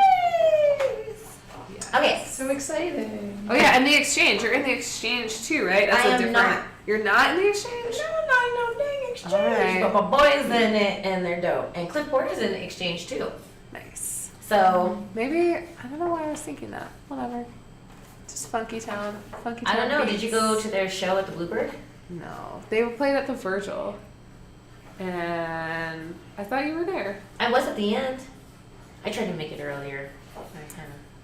Okay. So exciting. Oh yeah, and the exchange. You're in the exchange too, right? I am not. You're not in the exchange? No dang exchange. Alright. But my boys in it, and they're dope. And Clipboard is in the exchange too. Nice. So Maybe, I don't know why I was thinking that. Whatever. Just Funky Town. Funky Town. I don't know. Did you beats. go to their show at the Bluebird? No. They played at the Virgil. And I thought you were there. I was at the end. I tried to make it earlier.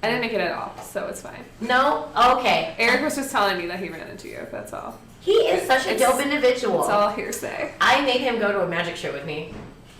I didn't make it at all, so it's fine. No? Okay. Eric was just telling me that he ran into you, that's all. He is such a It's- dope individual. It's all hearsay. I made him go to a magic show with me.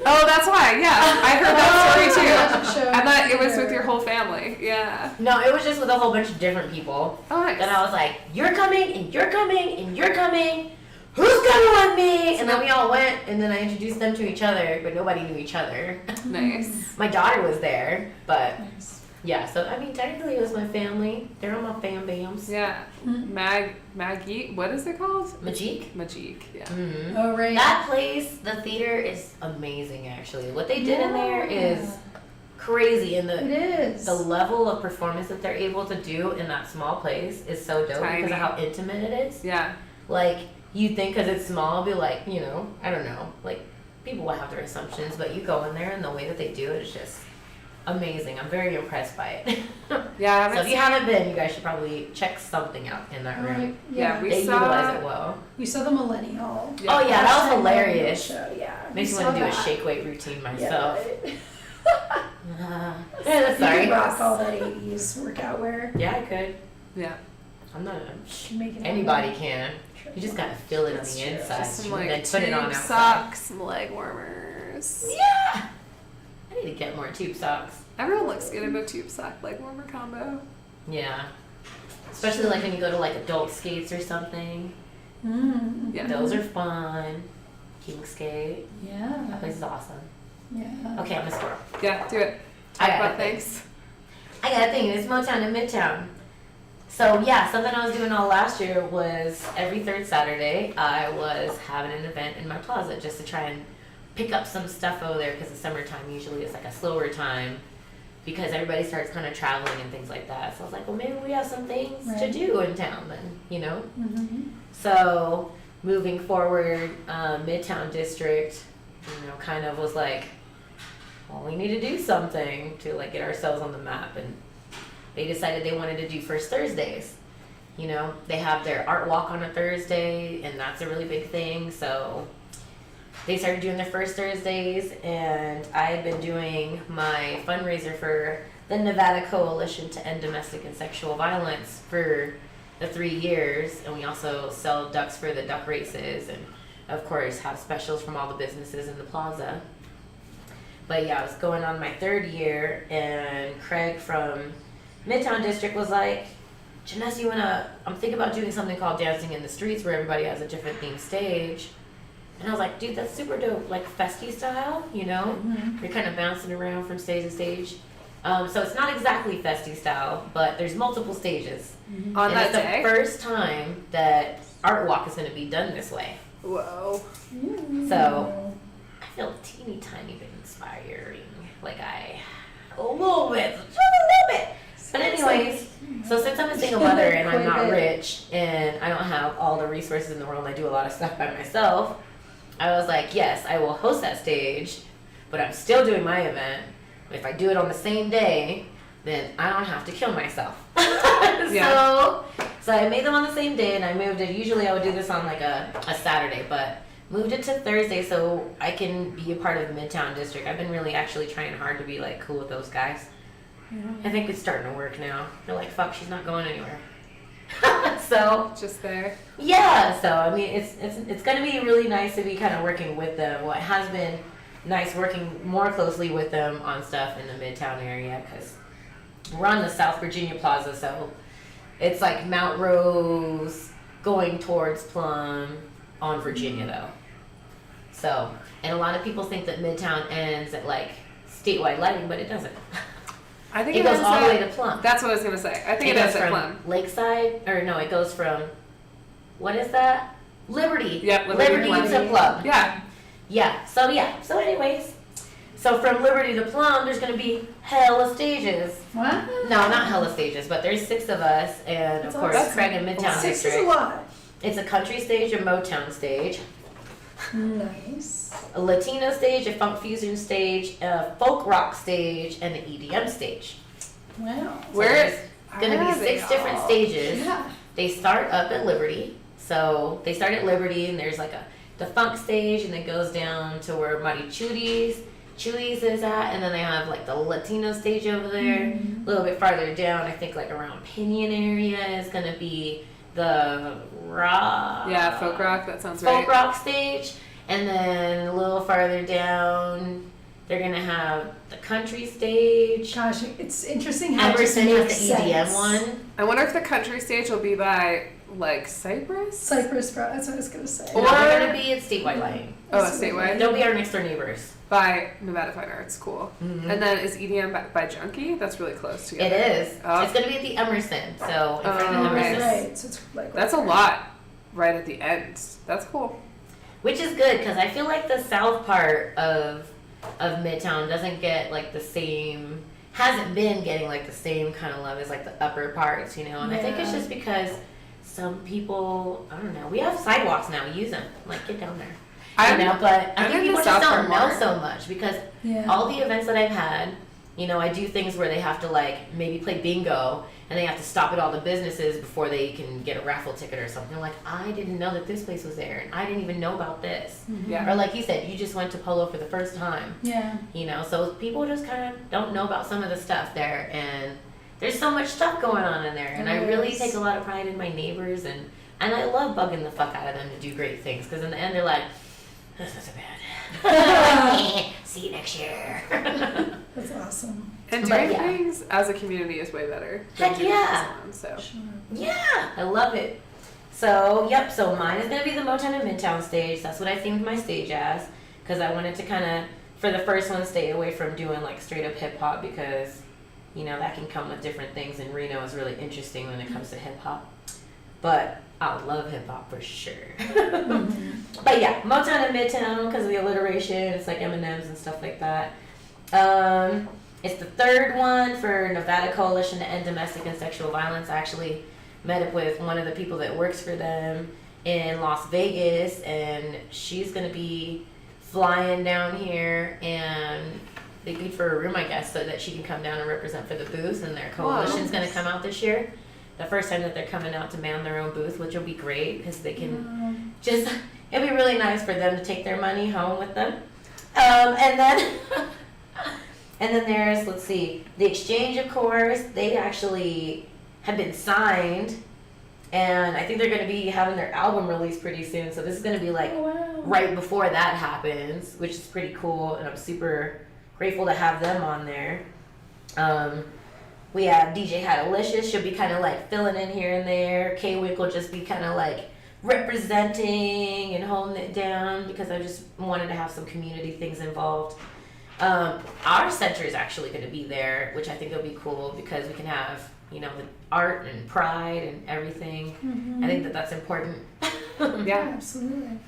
Oh, that's why, yeah. I heard that story too. Magic show. I thought it was with your whole family. Yeah. No, it was just with a whole bunch of different people. Oh, nice. Then I was like, you're coming, and you're coming, and you're coming. Who's coming with me? And then we all went, and then I introduced them to each other, but nobody knew each other. Nice. My daughter was there, but Nice. yeah, so I mean, technically it was my family. They're on my fam bams. Yeah. Maggie, what is it called? Majik? Majik, yeah. Mm-hmm. Oh right. That place, the theater is amazing actually. What they did in there is Yeah. crazy, and It is. the level of performance that they're able to do in that small place is so dope Tiny. because of how intimate it is. Yeah. Like, you think because it's small, be like, you know, I don't know, like, people will have their assumptions, but you go in there and the way that they do it is just amazing. I'm very impressed by it. Yeah, I So haven't if you haven't been, you guys should probably check something out in that room. Right. Yeah, Yeah. we They saw- utilize it well. We saw the millennial. Yeah. Oh yeah, that was Hashtag hilarious. millennial Show. Yeah. Makes we me want to saw do a that. shake weight routine Yeah, myself. right. Yeah, You sorry. could rock all that 80s workout wear. Yeah, I could. Yeah. I'm not. Can make it Anybody can. You just gotta feel it on That's the true. inside. Just some and then like put it on tube outside. socks, some leg warmers. Yeah. I need to get more tube socks. Everyone looks good in a tube sock leg warmer combo. Yeah. Especially like when you go to like adult skates or something. Mm. Yeah. Those are fun. King skate. That Yeah. place is awesome. Yeah. Okay, I'm a squirrel. Yeah, do it. I Talk got about it. things. I got a thing. It's Motown and Midtown. So yeah, something I was doing all last year was every third Saturday I was having an event in my closet just to try and pick up some stuff over there because the summertime usually is like a slower time because everybody starts kind of traveling and things like that. So I was like, well, maybe we have some things to Right. do in town then, you know? Mm-hmm. So moving forward, Midtown District, you know, kind of was like, well, we need to do something to like get ourselves on the map, and they decided they wanted to do First Thursdays. You know, they have their art walk on a Thursday, and that's a really big thing. So they started doing their First Thursdays, and I had been doing my fundraiser for the Nevada Coalition to End Domestic and Sexual Violence for the 3 years, and we also sell ducks for the duck races, and of course have specials from all the businesses in the plaza. But yeah, I was going on my 3rd year, and Craig from Midtown District was like, Janessa, I'm thinking about doing something called Dancing in the Streets where everybody has a different themed stage. And I was like, dude, that's super dope, like festy style, you know? You're kind of bouncing around from stage to stage. So it's not exactly festy style, but there's multiple stages. On And that it's day? the first time that Art Walk is going to be done this way. Whoa. So I feel teeny tiny bit inspiring. Like a little bit, just a little bit. But anyways, so since I'm a single mother and I'm not rich and I don't have all the resources in the world and I do a lot of stuff by myself, I was like, yes, I will host that stage, but I'm still doing my event. If I do it on the same day, then I don't have to kill myself. So I made them on the same day and I moved it. Usually I would do this on like a Saturday, but moved it to Thursday so I can be a part of Midtown District. I've been really actually trying hard to be like cool with those guys. I think it's starting to work now. They're like, fuck, she's not going anywhere. So Just there. yeah, so I mean, it's gonna be really nice to be kind of working with them. What has been nice working more closely with them on stuff in the Midtown area because we're on the South Virginia Plaza, so it's like Mount Rose going towards Plum on Virginia though. So, and a lot of people think that Midtown ends at like statewide lighting, but it doesn't. I think It goes ends all the way at- to Plum. That's what I was gonna say. I think it goes ends at from Plum. Lakeside, or no, it goes from, what is that? Liberty. Yep, Liberty to Plum. to Plum. Yeah. So anyways, so from Liberty to Plum, there's gonna be hella stages. What? No, not hella stages, but there's 6 of us, and That's of course, awesome. Craig and Midtown 6 is a District. lot. It's a country stage, a Motown stage, Nice. a Latino stage, a funk fusion stage, a folk rock stage, and an EDM stage. Wow. So Where there's gonna are be they 6 different all? stages. Yeah. They start up at Liberty. So they start at Liberty, and there's like the funk stage, and it goes down to where Marichudi's is at, and then they have like the Latino stage over there. A little bit farther down, I think like around Pinion area is gonna be the rock. Yeah, folk rock. That sounds Folk right. rock stage, and then a little farther down, they're gonna have the country stage. Gosh, it's interesting how it just Emerson has makes the EDM sense. one. I wonder if the country stage will be by like Cypress. Cypress, bro. That's what I was gonna say. Or they're gonna be at statewide lighting. Oh, a statewide. They'll be our next door neighbors. By Nevada Fine Arts. Cool. Mhm. And then is EDM by Junkie? That's really close It together. is. Oh. It's gonna be at the Emerson. So in front of Oh, the Right, Emerson, right. So it's like That's a lot right at the end. That's cool. which is good because I feel like the south part of Midtown doesn't get like the same, hasn't been getting like the same kind of love as like the upper parts, you know. And I think it's Yeah. just because some people, I don't know, we have sidewalks now. Use them. Like get down there. I'm- You know, but I I'm think in the people just South don't Park know more. so much because Yeah. all the events that I've had, you know, I do things where they have to like maybe play bingo and they have to stop at all the businesses before they can get a raffle ticket or something. Like, I didn't know that this place was there and I didn't even know about this. Yeah. Or like you said, you just went to Polo for the first time, Yeah. you know, so people just kind of don't know about some of the stuff there. And there's so much stuff going on in there. And I really Yes. take a lot of pride in my neighbors and I love bugging the fuck out of them to do great things because in the end they're like, this is bad. See you next year. That's awesome. And But doing yeah. things as a community is way better. than Heck doing it yeah. alone, so. Sure. Yeah, I love it. So, yep, so mine is going to be the Motown and Midtown stage. That's what I themed my stage as because I wanted to kind of, for the first one, stay away from doing like straight up hip hop because, you know, that can come with different things and Reno is really interesting when it comes to hip hop. But I love hip hop for sure. But yeah, Motown and Midtown because of the alliteration. It's like M&Ms and stuff like that. It's the 3rd one for Nevada Coalition to End Domestic and Sexual Violence. I actually met up with one of the people that works for them in Las Vegas, and she's going to be flying down here, and they paid for a room, I guess, so that she can come down and represent for the booth, and their coalition's going to come out this year. The first time that they're coming out to man their own booth, which will be great because they can just, it'll be really nice for them to take their money home with them. And then and then there's, let's see, The Exchange, of course. They actually have been signed, and I think they're going to be having their album released pretty soon. So this is going to be like Oh, wow. right before that happens, which is pretty cool, and I'm super grateful to have them on there. We have DJ Hatalicious. She'll be kind of like filling in here and there. Kay Wick will just be kind of like representing and holding it down because I just wanted to have some community things involved. Our center is actually going to be there, which I think will be cool because we can have, you know, the art and pride and everything. I think that that's important. Yeah. Absolutely.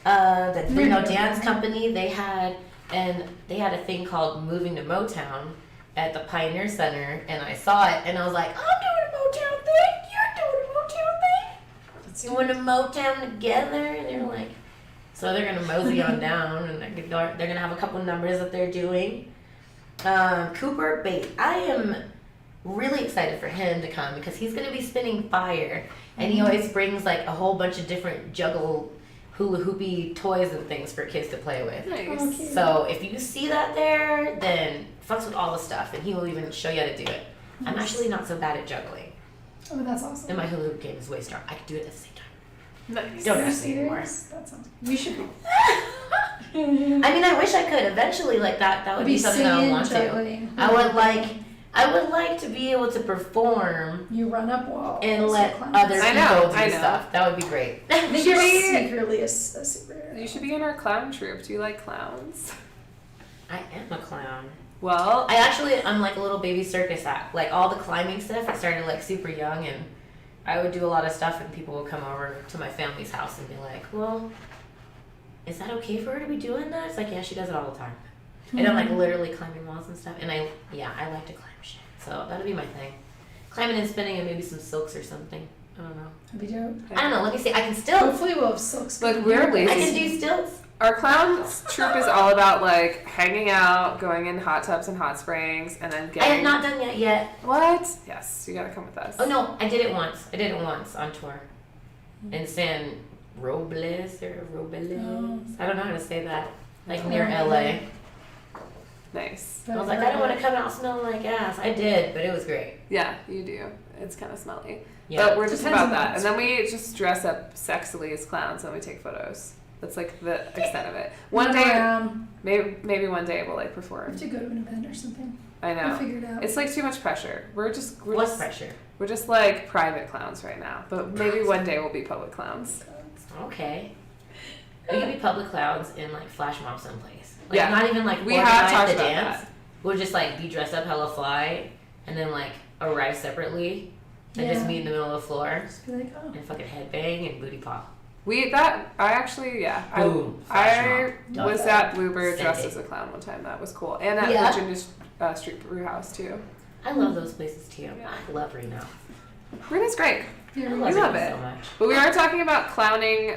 The Reno Dance Company, they had a thing called Moving to Motown at the Pioneer Center, and I saw it, and I was like, I'm doing a Motown thing, you're doing a Motown thing. That's Doing a Motown together, and they're like, so they're gonna mosey on down, and they're gonna have a couple numbers that they're doing. Cooper Bate, I am really excited for him to come because he's gonna be spinning fire, and he always brings like a whole bunch of different juggle hula hoopy toys and things for kids to play with. Nice. Oh, cute. So if you see that there, then fucks with all the stuff, and he will even show you how to do it. I'm actually not so bad at juggling, Oh, that's awesome. and my hula hoop game is way strong. I can do it at the same time. Nice. Don't Are you ask me anymore. serious? That sounds. You should be. I mean, I wish I could. Eventually, like that would be something I would singing, want to. juggling. I would like to be able to perform You run up walls. and let climb other up- I know, people do I know. stuff. That would be great. I think You you're should be- secretly a superhero. You should be in our clown troupe. Do you like clowns? I am a clown. Well, I'm like a little baby circus act. Like all the climbing stuff, I started like super young, and I would do a lot of stuff, and people would come over to my family's house and be like, well, is that okay for her to be doing that? It's like, yeah, she does it all the time. And I'm like literally climbing walls and stuff, and I like to climb shit. So that'll be my thing. Climbing and spinning and maybe some silks or something. I don't know. That'd be dope. I don't know. Let me see. I can still. Hopefully we'll have silks. Look, we're I lazy. can do stilts. Our clown troupe is all about like hanging out, going in hot tubs and hot springs, and then I getting. have not done that yet. What? Yes, you gotta come with us. Oh no, I did it once. On tour. In San Robles or Robles. Oh. I don't know how to say that. Like near LA. Nice. I was like, I don't want to come out smelling like ass. I did, but it was great. Yeah, you do. It's kind of smelly. Yeah. But we're just Depends about on that. the- And then we just dress up sexily as clowns and we take photos. That's like the extent of it. One Run day, around. maybe one day we'll like We perform. have to go to an event or something. I We'll know. figure it out. It's like too much pressure. We're What's just pressure? we're just like private clowns right now. But maybe one day we'll be public clowns. Okay. We could be public clowns in like flash mob someplace. Like Yeah. not even like We have organize talked the about dance. that. We'll just like be dressed up hella fly and then like arrive separately and just Yeah. meet in the middle of the floor Just be like, oh. and fucking headbang and booty pop. Boom. I Done. was at Bluebird Send dressed it. as a clown one time. That was cool. And at Yeah. Virginia Street Brew House too. I love those places too. Yeah. I love Reno. Rena's great. Yeah, I we love, love Reno it. so much. But we are talking about clowning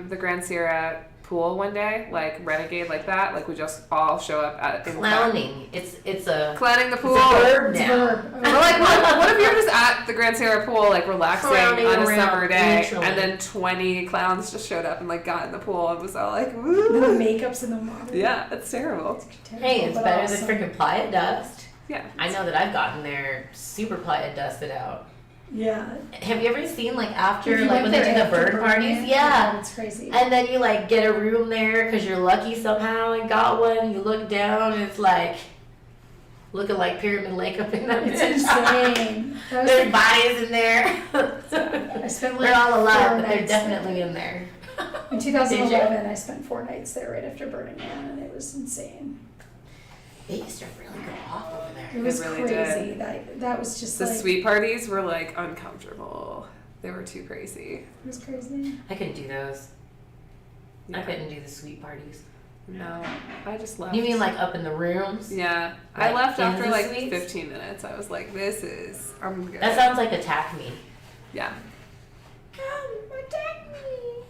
the Grand Sierra pool one day, like renegade like that. Like we just all show up at in Clowning. It's a clowning the it's pool. a verb It's a now. verb. But like, what if you're just at the Grand Sierra pool, like relaxing Clowning on a around, summer day, literally. and then 20 clowns just showed up and like got in the pool and was all like, The woo. makeup's in the water. Yeah, it's terrible. Hey, it's But better awesome. than freaking Playa Dust. Yeah. I know that I've gotten there super Playa Dusted out. Yeah. Have you ever seen like after If you like went when they there do the after bird Burning parties? Man, Yeah. It's crazy. And then you like get a room there because you're lucky somehow and got one. You look down and it's like looking like Pyramid Lake up in that It's bitch. insane. That was There's like, bodies in there. I spent like They're all alive, 4 but they're nights definitely there. in there. In 2011, I spent 4 nights there right after Burning Man, and it was insane. They used to really go off over there. It was really crazy. did. That was just The like sweet parties were like uncomfortable. They were too crazy. it was crazy. I couldn't do those. I Yeah. couldn't do the sweet parties. No, I just left. You mean like up in the rooms? Yeah, I Like left after Kansas like sweets? 15 minutes. I was like, this is, I'm good. That sounds like attack me. Yeah. Come, attack me.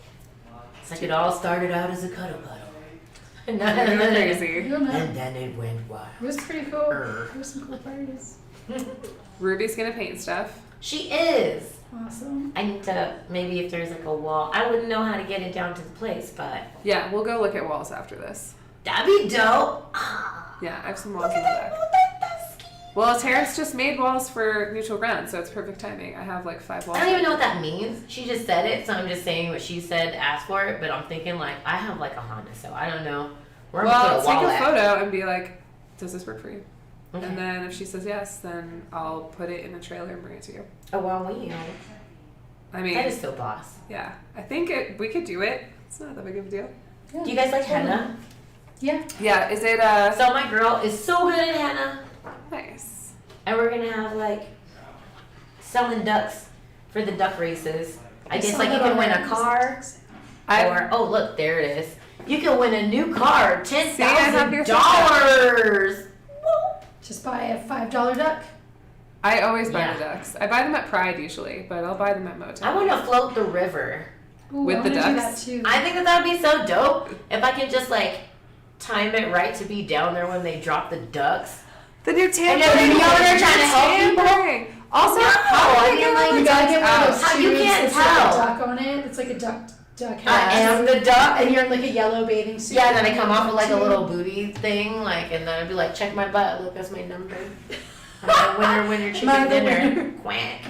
It's like it all started out as a cuddle puddle. And then, Crazy. I don't know. and then it went wild. It was pretty cool. There were some cool parties. Ruby's gonna paint stuff. She is. Awesome. I need to, maybe if there's like a wall, I wouldn't know how to get it down to the place, but Yeah, we'll go look at walls after this. that'd be dope. Ah, Yeah, I have some look walls at in the that, back. look at that ski. Well, Terrence just made walls for neutral ground, so it's perfect timing. I have like 5 walls. I don't even know what that means. She just said it, so I'm just saying what she said to ask for it, but I'm thinking like, I have like a Honda, so I don't know where I'm Well, gonna put a take wall a at. photo and be like, does this work for you? Okay. And then if she says yes, then I'll put it in a trailer and bring it to you. Oh, well, we I mean, that is so boss. yeah, I think we could do it. It's not that big of a deal. Yeah, Do you guys like totally. henna? Yeah. Yeah, is it So my girl is so good at henna, nice? and we're gonna have like selling ducks for the duck races. I guess like you can win a car, or oh look, there it is. You can win a new car, $10,000. Just buy a $5 duck. I always buy Yeah. the ducks. I buy them at Pride usually, but I'll buy them at Motown. I want to float the river. Ooh, With I the wanna do that ducks? too. I think that would be so dope if I can just like time it right to be down there when they drop the ducks. The new And tampering. then you over there trying to help people? Tampering. Also, No, how do I they mean, get like, all the You gotta ducks get one of out? those How you tubes can't that's got a tell? duck on it. It's like a duck I hat. am the duck. And you're in like a yellow bathing suit. Yeah, and then they come off with like a Too. little booty thing, like, and then I'd be like, check my butt, look, that's my number. I'm the winner, chicken Am I the dinner. winner? Quack.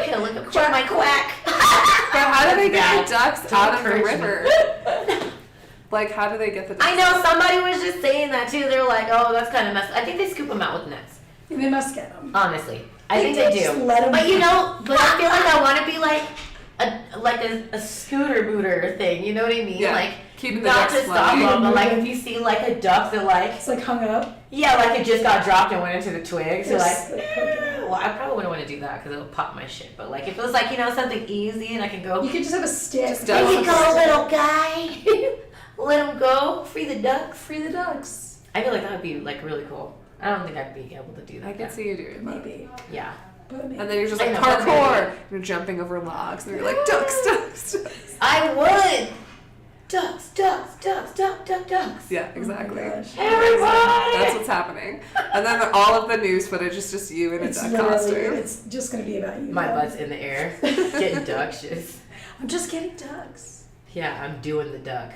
Yeah, look up, check my quack. But how do they get the ducks Don't out of the encourage me. river? Like, how do they get the ducks? I know somebody was just saying that too. They're like, oh, that's kind of messed. I think they scoop them out with nets. They must get them. Honestly, I think they Just do. let 'em But you go. know, but I feel like I want to be like a scooter booter thing. You know what I mean? Yeah, Like keeping the not ducks to stop floating. them, but like if you see like a duck that like It's like hung up. yeah, like it just got dropped and went into the twigs. You're Just, like, like, poke it out. well, I probably wouldn't want to do that because it'll pop my shit. But like if it was like something easy and I can go, You could just have a stick. Just here you ducks. go, little guy. Let them go. Free the ducks. Free the ducks. I feel like that would be like really cool. I don't think I'd be able to do that. I can see you doing that. Maybe. Yeah. But maybe. And then you're just I like know, but parkour. You're jumping over logs, and you're like ducks, ducks, ducks. I would. Ducks, ducks, ducks, duck, duck, ducks. Yeah, exactly. Oh my gosh. Everybody. That's what's happening. And then all of the news footage is just you in a It's duck literally, costume. it's just gonna be about you. My though. butt's in the air, getting ducks. Just I'm just getting ducks. yeah, I'm doing the duck.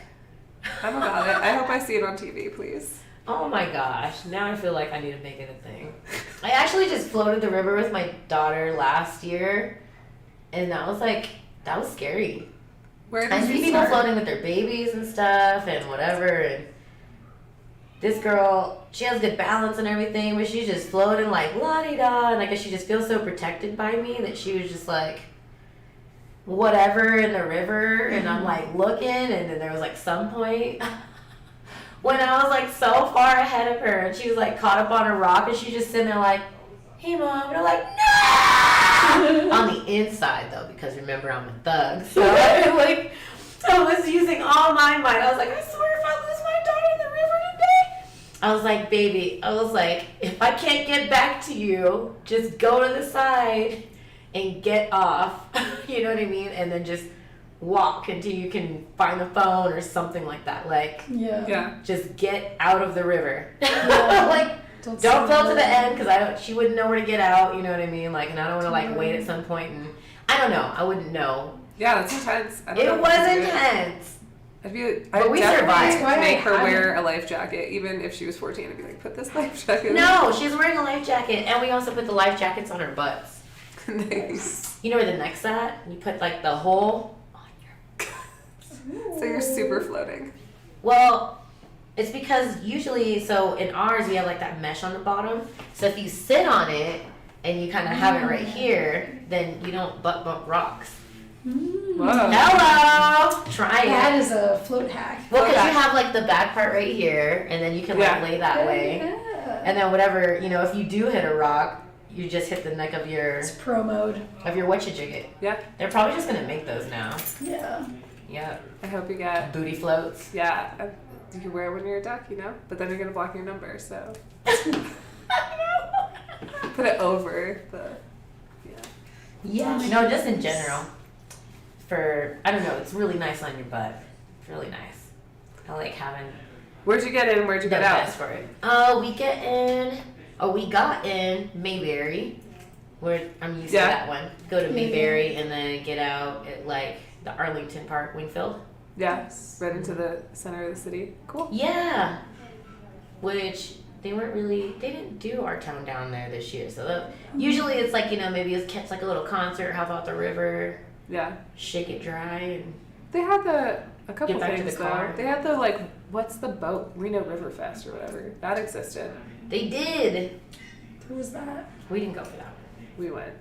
I'm about it. I hope I see it on TV, please. Oh my gosh, now I feel like I need to make it a thing. I actually just floated the river with my daughter last year, and that was scary. Where I did see you people start? floating with their babies and stuff and whatever, and this girl, she has good balance and everything, but she's just floating like la-di-da, and I guess she just feels so protected by me that she was just like whatever in the river, and I'm like looking, and then there was like some point when I was like so far ahead of her, and she was like caught up on a rock, and she's just sitting there like, hey mom, and I'm like, no! On the inside though, because remember I'm a thug, so like I was using all my might. I was like, I swear if I lose my daughter in the river today, I was like, baby, I was like, if I can't get back to you, just go to the side and get off, you know what I mean, and then just walk until you can find the phone or something like that. Like, Yeah. Yeah. just get out of the river. Yeah. Like, don't float to the end because she wouldn't know where to get out. You know what I mean? Like, and I don't want to like wait at some point and I don't know. I wouldn't know. Yeah, that's intense. I don't know It if was I could do it. intense. I'd be, But I'd we definitely survived. Why make I her wear haven't- a life jacket, even if she was 14. I'd be like, put this life jacket No, she's wearing a life jacket, and we also put the life jackets on her butts. on. Nice. You know where the neck's at? You put like the hole on your. So you're super floating. Well, it's because usually, so in ours we have like that mesh on the bottom. So if you sit on it and you kind of have it right here, then you don't butt bump rocks. Whoa. Hello, try That it. is a float hack. Well, because you Okay. have like the back part right here, and then you can like Yeah. lay that way, Yeah. and then whatever if you do hit a rock, you just hit the neck of your It's pro mode. whatchamajigget. Yeah. They're probably just gonna make those now. Yeah. Yeah, I hope you get. booty floats. Yeah. You can wear it when you're a duck, but then you're gonna block your number, so put it over the. Yeah. No, just in general. I don't know, it's really nice on your butt. It's really nice. I like having Where'd you get in? Where'd you the get out? best for it. We got in Mayberry, where I'm used Yeah. to that one. Go to Yeah. Mayberry and then get out at like the Arlington Park, Wingfield. Yeah. Right into the center of the city. Cool. Yeah. Which they didn't do our town down there this year. So usually it's like, maybe it's kept like a little concert, help out the river, Yeah. shake it dry, and They had a couple Get back to things the though. car. They had the what's the boat? Reno River Fest or whatever. That existed. They did. Who was that? We didn't go for that. We went.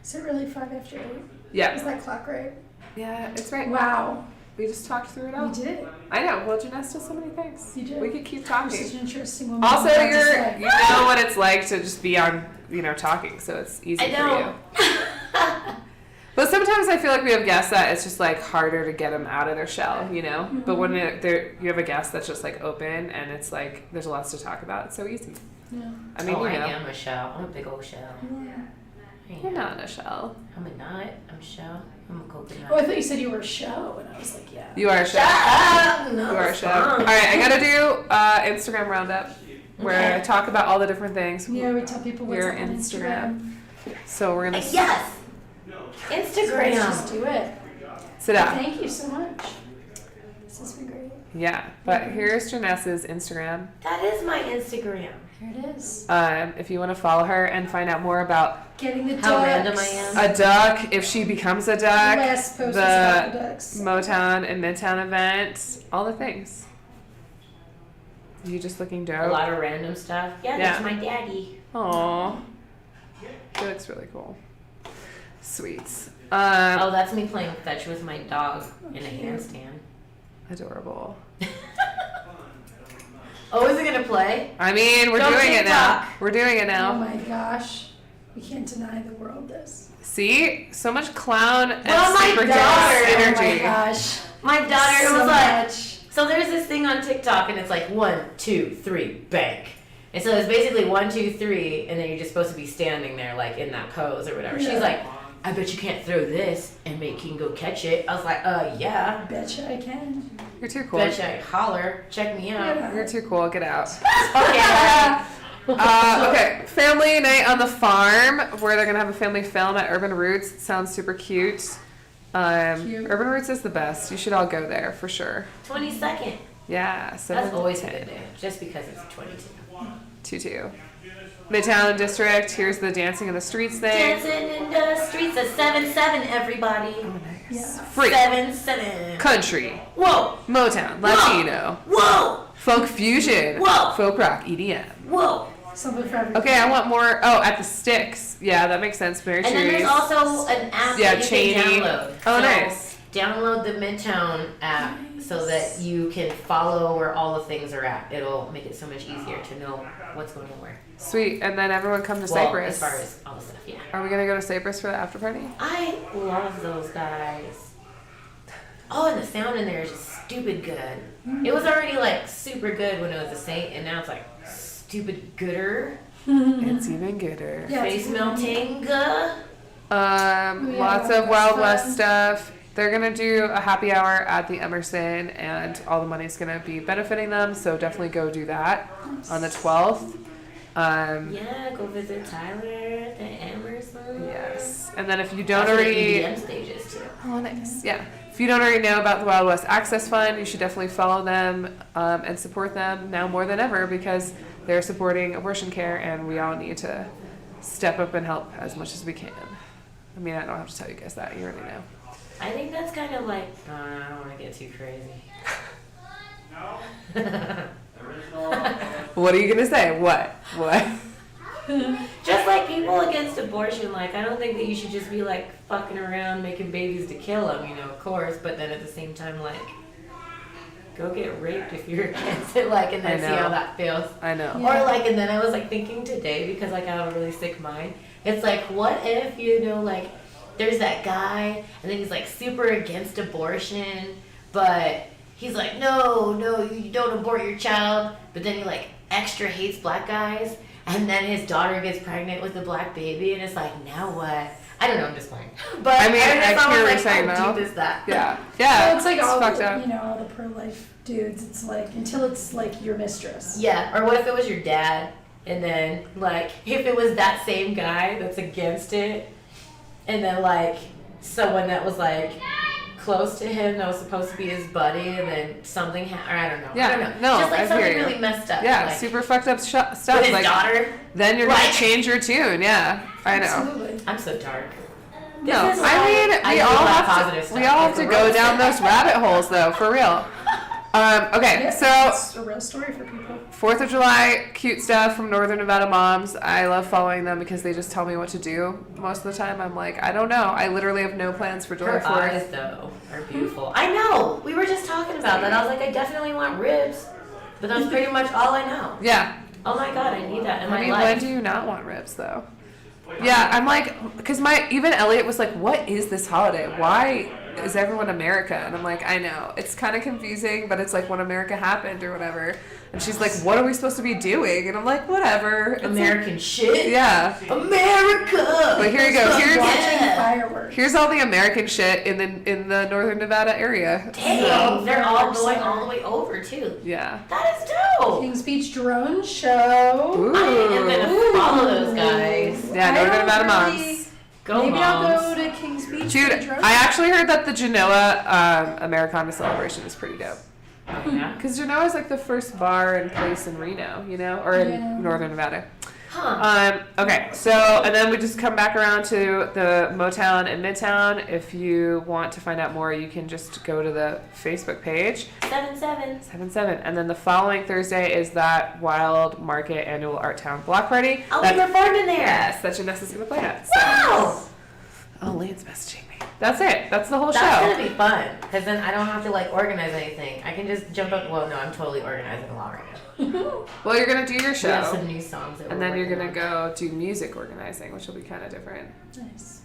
Is it really 5 after 8? Is Yeah. that clock right? Yeah, it's right. Wow. We just talked through it You all. did. I know. Well, Janessa does so many things. You did. We could keep You're talking. such an interesting woman. Also, I'm just you're like, you know what it's like to just be on, talking, so it's easy I for know. you. But sometimes I feel like we have guests that it's just like harder to get them out of their shell, But when you have a guest that's just like open and it's like there's lots to talk about, it's so easy. Yeah. I mean, I am a shell. I'm a big old shell. you're not in a shell. I'm a nut. I'm a shell. I'm a coconut. Oh, I thought you said you were a show, and I was like, yeah. You are a Shut shell. up! No, You are a it's shell. fine. All right, I gotta do Instagram roundup where I Okay. talk about all the different things. Yeah, we tell people what's Your up on Instagram. So we're gonna Yes! Let's Instagram. just do it. sit down. Thank you so much. This has been great. Yeah, but here's Janessa's Instagram. That is my Instagram. Here it is. If you want to follow her and find out more about Getting the How ducks. random I am. a duck, if she becomes a duck, Last post was about the ducks. Motown and Midtown event, all the things. You just looking A dope. lot of random stuff. Yeah, Yeah. that's my daddy. Aww. He looks really cool. Sweet. Oh, that's me playing fetch with my dog in a handstand. Adorable. Oh, is it gonna play? I mean, we're Go doing it now. TikTok. We're doing it Oh now. my gosh. We can't deny the world this. See? So much clown and Well, my super daughter- gas Oh my energy. gosh. My daughter So was like, much. so there's this thing on TikTok and it's like 1, 2, 3, bank. And so it's basically 1, 2, 3, and then you're just supposed to be standing there like in that pose or whatever. Yeah. She's like, I bet you can't throw this and make King go catch it. I was like, yeah. Betcha I can. You're too cool. Bet you holler. Check me out. Yeah. You're too cool. Get out. Okay. Okay, family night on the farm where they're gonna have a family film at Urban Roots. It sounds super cute. Cute. Urban Roots is the best. You should all go there for sure. 22nd. Yeah, 7 That's to always a 10. good day, just because it's 22. 2-2. Midtown District. Here's the dancing in the streets thing. Dancing in the streets at 7-7, everybody. Yeah. Free 7-7. country, Whoa, Motown, Latino, whoa, folk fusion, Whoa. folk rock, EDM. whoa. Something for everyone. Okay, I want more. Oh, at the Sticks. Yeah, that makes sense. Mary And then there's Cherise. also an app Yeah, that you Cheney. can download. Oh, So nice. Download the Midtown app so that you can follow where all the things are at. It'll make it so much easier to know what's going on where. Sweet. And then everyone come to Well, Cypress. as far as all the stuff, yeah. Are we gonna go to Cypress for the after party? I love those guys. Oh, and the sound in there is just stupid good. It was already like super good when it was a Saint, and now it's like stupid gooder. It's even gooder. Yeah, it's Face good. melting. Lots yeah, of Wild that's West fun. stuff. They're gonna do a happy hour at the Emerson, and all the money's gonna be benefiting them. So definitely go do that on the 12th. Yeah, go visit Tyler at the Emerson. Yes, and then if you don't That's where the already, EDM stages too. oh nice, yeah. If you don't already know about the Wild West Access Fund, you should definitely follow them and support them now more than ever because they're supporting abortion care, and we all need to step up and help as much as we can. I mean, I don't have to tell you guys that; you already know. I think that's kind of like, I don't want to get too crazy. What are you gonna say? What? What? Just like people against abortion, like I don't think that you should just be like fucking around making babies to kill them, of course, but then at the same time, like, go get raped if you're against it, like, and then I see how know. that feels. I know. Yeah. Or like, and then I was like thinking today, because like I have a really sick mind, it's like, what if, like, there's that guy, and then he's like super against abortion, but he's like, no, you don't abort your child, but then he like extra hates black guys, and then his daughter gets pregnant with a black baby, and it's like, now what? I don't know, I'm just playing. But I mean, I just hear thought, what you're like, saying, how though. deep is that? Yeah. Well, it's like all fucked the, up. all the pro-life dudes. It's like until it's like your mistress. Yeah, or what if it was your dad, and then, like, if it was that same guy that's against it, and then, like, someone that was, like, close to him that was supposed to be his buddy, and then something or I don't know. Yeah, I don't know. no, Just, like, I something hear you. really messed up. Yeah, like, super fucked up stuff. with his Like, daughter. then you're gonna Like- change your tune. Yeah, I know. Absolutely. I'm so dark. No, This is I why mean, I we do a all lot of have positive to. stuff, We all like have to the go roast. down those rabbit holes, though, for real. Okay, Yeah, so it's a real story for people. 4th of July, cute stuff from Northern Nevada moms. I love following them because they just tell me what to do most of the time. I'm like, I don't know. I literally have no plans for July Her 4th. eyes, though, are beautiful. I know. We were just talking about that. I was like, I definitely want ribs, but that's pretty much all I know. Yeah. Oh my god, I need that in I my mean, life. when do you not want ribs, though? Yeah, I'm like, because even Elliot was like, what is this holiday? Why is everyone America? And I'm like, I know. It's kind of confusing, but it's like when America happened or whatever. And she's like, what are we supposed to be doing? And I'm like, whatever. It's American like, shit. yeah. America. But here you go. Watching Yeah. fireworks. Here's all the American shit in the Northern Nevada area. Dang, they're all fireworks going are- all the way over too. Yeah. That is dope. Kings Beach drone show. Ooh. I am gonna follow those guys. Yeah, I Northern don't Nevada really- moms. Go Maybe moms. I'll go to Kings Beach. Dude, for the drone I show. actually heard that the Genoa Americana celebration is pretty dope. Oh, yeah? Because Genoa is like the first bar and place in Reno, you know, or in Yeah. Northern Nevada. Huh. Okay, so, and then we just come back around to the Motown and Midtown. If you want to find out more, you can just go to the Facebook page, 7-7. 7/7. And then the following Thursday is that Wild Market Annual Art Town Block Party. I'll be performing there. Yes, that Janessa's going to play at. So. Wow. Oh, Lane's messaging me. That's it. That's the whole That's show. gonna be fun, because then I don't have to like organize anything. I can just jump up. Well, no, I'm totally organizing a lot right now. Well, you're going to do your We have show. some new songs that And we're then you're working going to on. go do music organizing, which will be kind of different. Nice.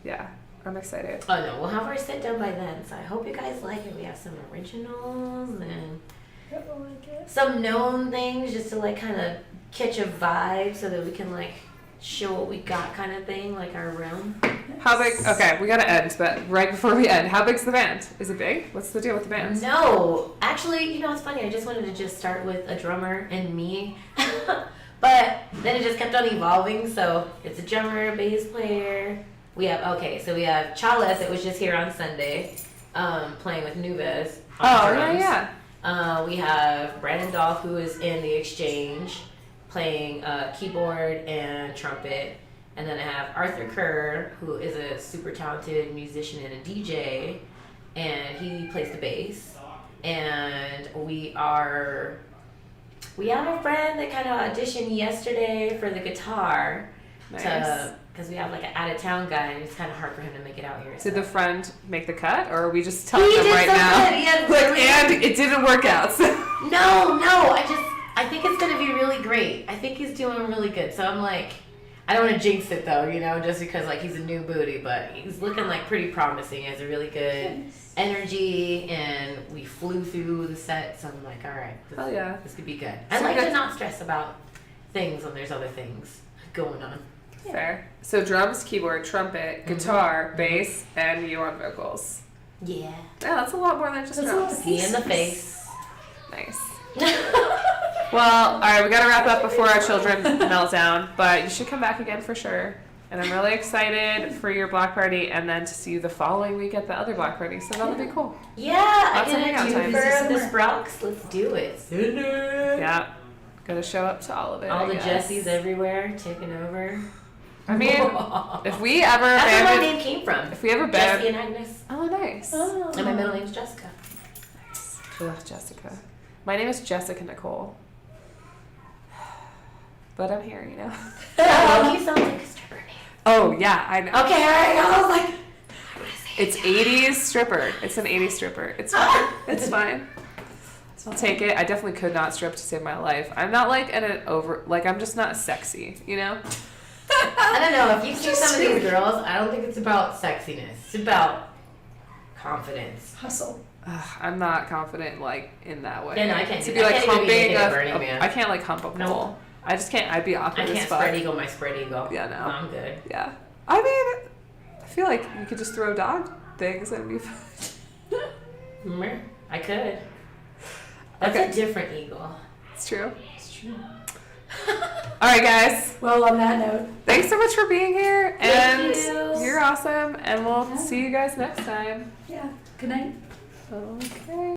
Yeah, I'm excited. Oh no, we'll have our sit down by then. So I hope you guys like it. We have some originals and Yep, I like it. some known things just to like kind of catch a vibe, so that we can like show what we got, kind of thing, like our realm. How big? Okay, we gotta end, but right before we end, how big's the band? Is it big? What's the deal with the band? No, actually, you know, it's funny. I just wanted to just start with a drummer and me, but then it just kept on evolving. So it's a drummer, bass player. We have we have Chales that was just here on Sunday, playing with Nubes on Oh, drums. yeah. We have Brandon Dolph, who is in the Exchange, playing keyboard and trumpet. And then I have Arthur Kerr, who is a super talented musician and a DJ, and he plays the bass. And we have a friend that kind of auditioned yesterday for the guitar, Nice. because we have like an out of town guy, and it's kind of hard for him to make it out here. Did the friend make the cut, or are we just telling He them did right so now? good. He had Like, really- and it didn't work out. So. No, I think it's gonna be really great. I think he's doing really good. So I'm like, I don't want to jinx it though, you know, just because like he's a new booty, but he's looking like pretty promising. He has a really good energy, and we flew through the set, so I'm like, all right, Hell yeah. this could be good. So I like good. to not stress about things when there's other things going on. Fair. So drums, keyboard, trumpet, guitar, bass, and you on vocals. Yeah, Yeah, that's a lot more than just That's a lot. drums. he in the face. Nice. Well, all right, we got to wrap up before our children melt down, but you should come back again for sure. And I'm really excited for your block party and then to see you the following week at the other block party. So that'll be cool. Yeah, I Lots of get hangout a time. duper of the Sprouts. Let's do it. Yeah. Gotta show up to all of it. All I the guess. Jessies everywhere taking over. I mean, if we ever That's where my abandoned, name came from. if we ever Jessie been, and Agnes. oh nice. Oh. And my middle name's Jessica. Ugh, Jessica. My name is Jessica Nicole. But I'm here, you know. Oh, you sound like a stripper name. Oh yeah, I know. Okay, alright, I was like, It's 80s stripper. It's an 80s stripper. It's fine. It's fine. I'll take it. I definitely could not strip to save my life. I'm not like I'm just not sexy, you know? I don't know, if you see some of these girls, I don't think it's about sexiness. It's about confidence. Hustle. Ugh, I'm not confident like in that way. Yeah, no, I can't To do be that. I like can't even be humping naked at Burning Man. I can't like hump a No. pole. I just can't. I'd be I awkward as can't fuck. spread eagle my spread eagle. Yeah, no. I'm good. Yeah. I mean, I feel like you could just throw dog things and be fine. Remember? I could. That's Okay. a different eagle. It's true. It's true. All right, guys. Well, on that note, Thanks so much for being here, and you. you're awesome. And we'll Yeah. see you guys next time. yeah. Good night. Okay.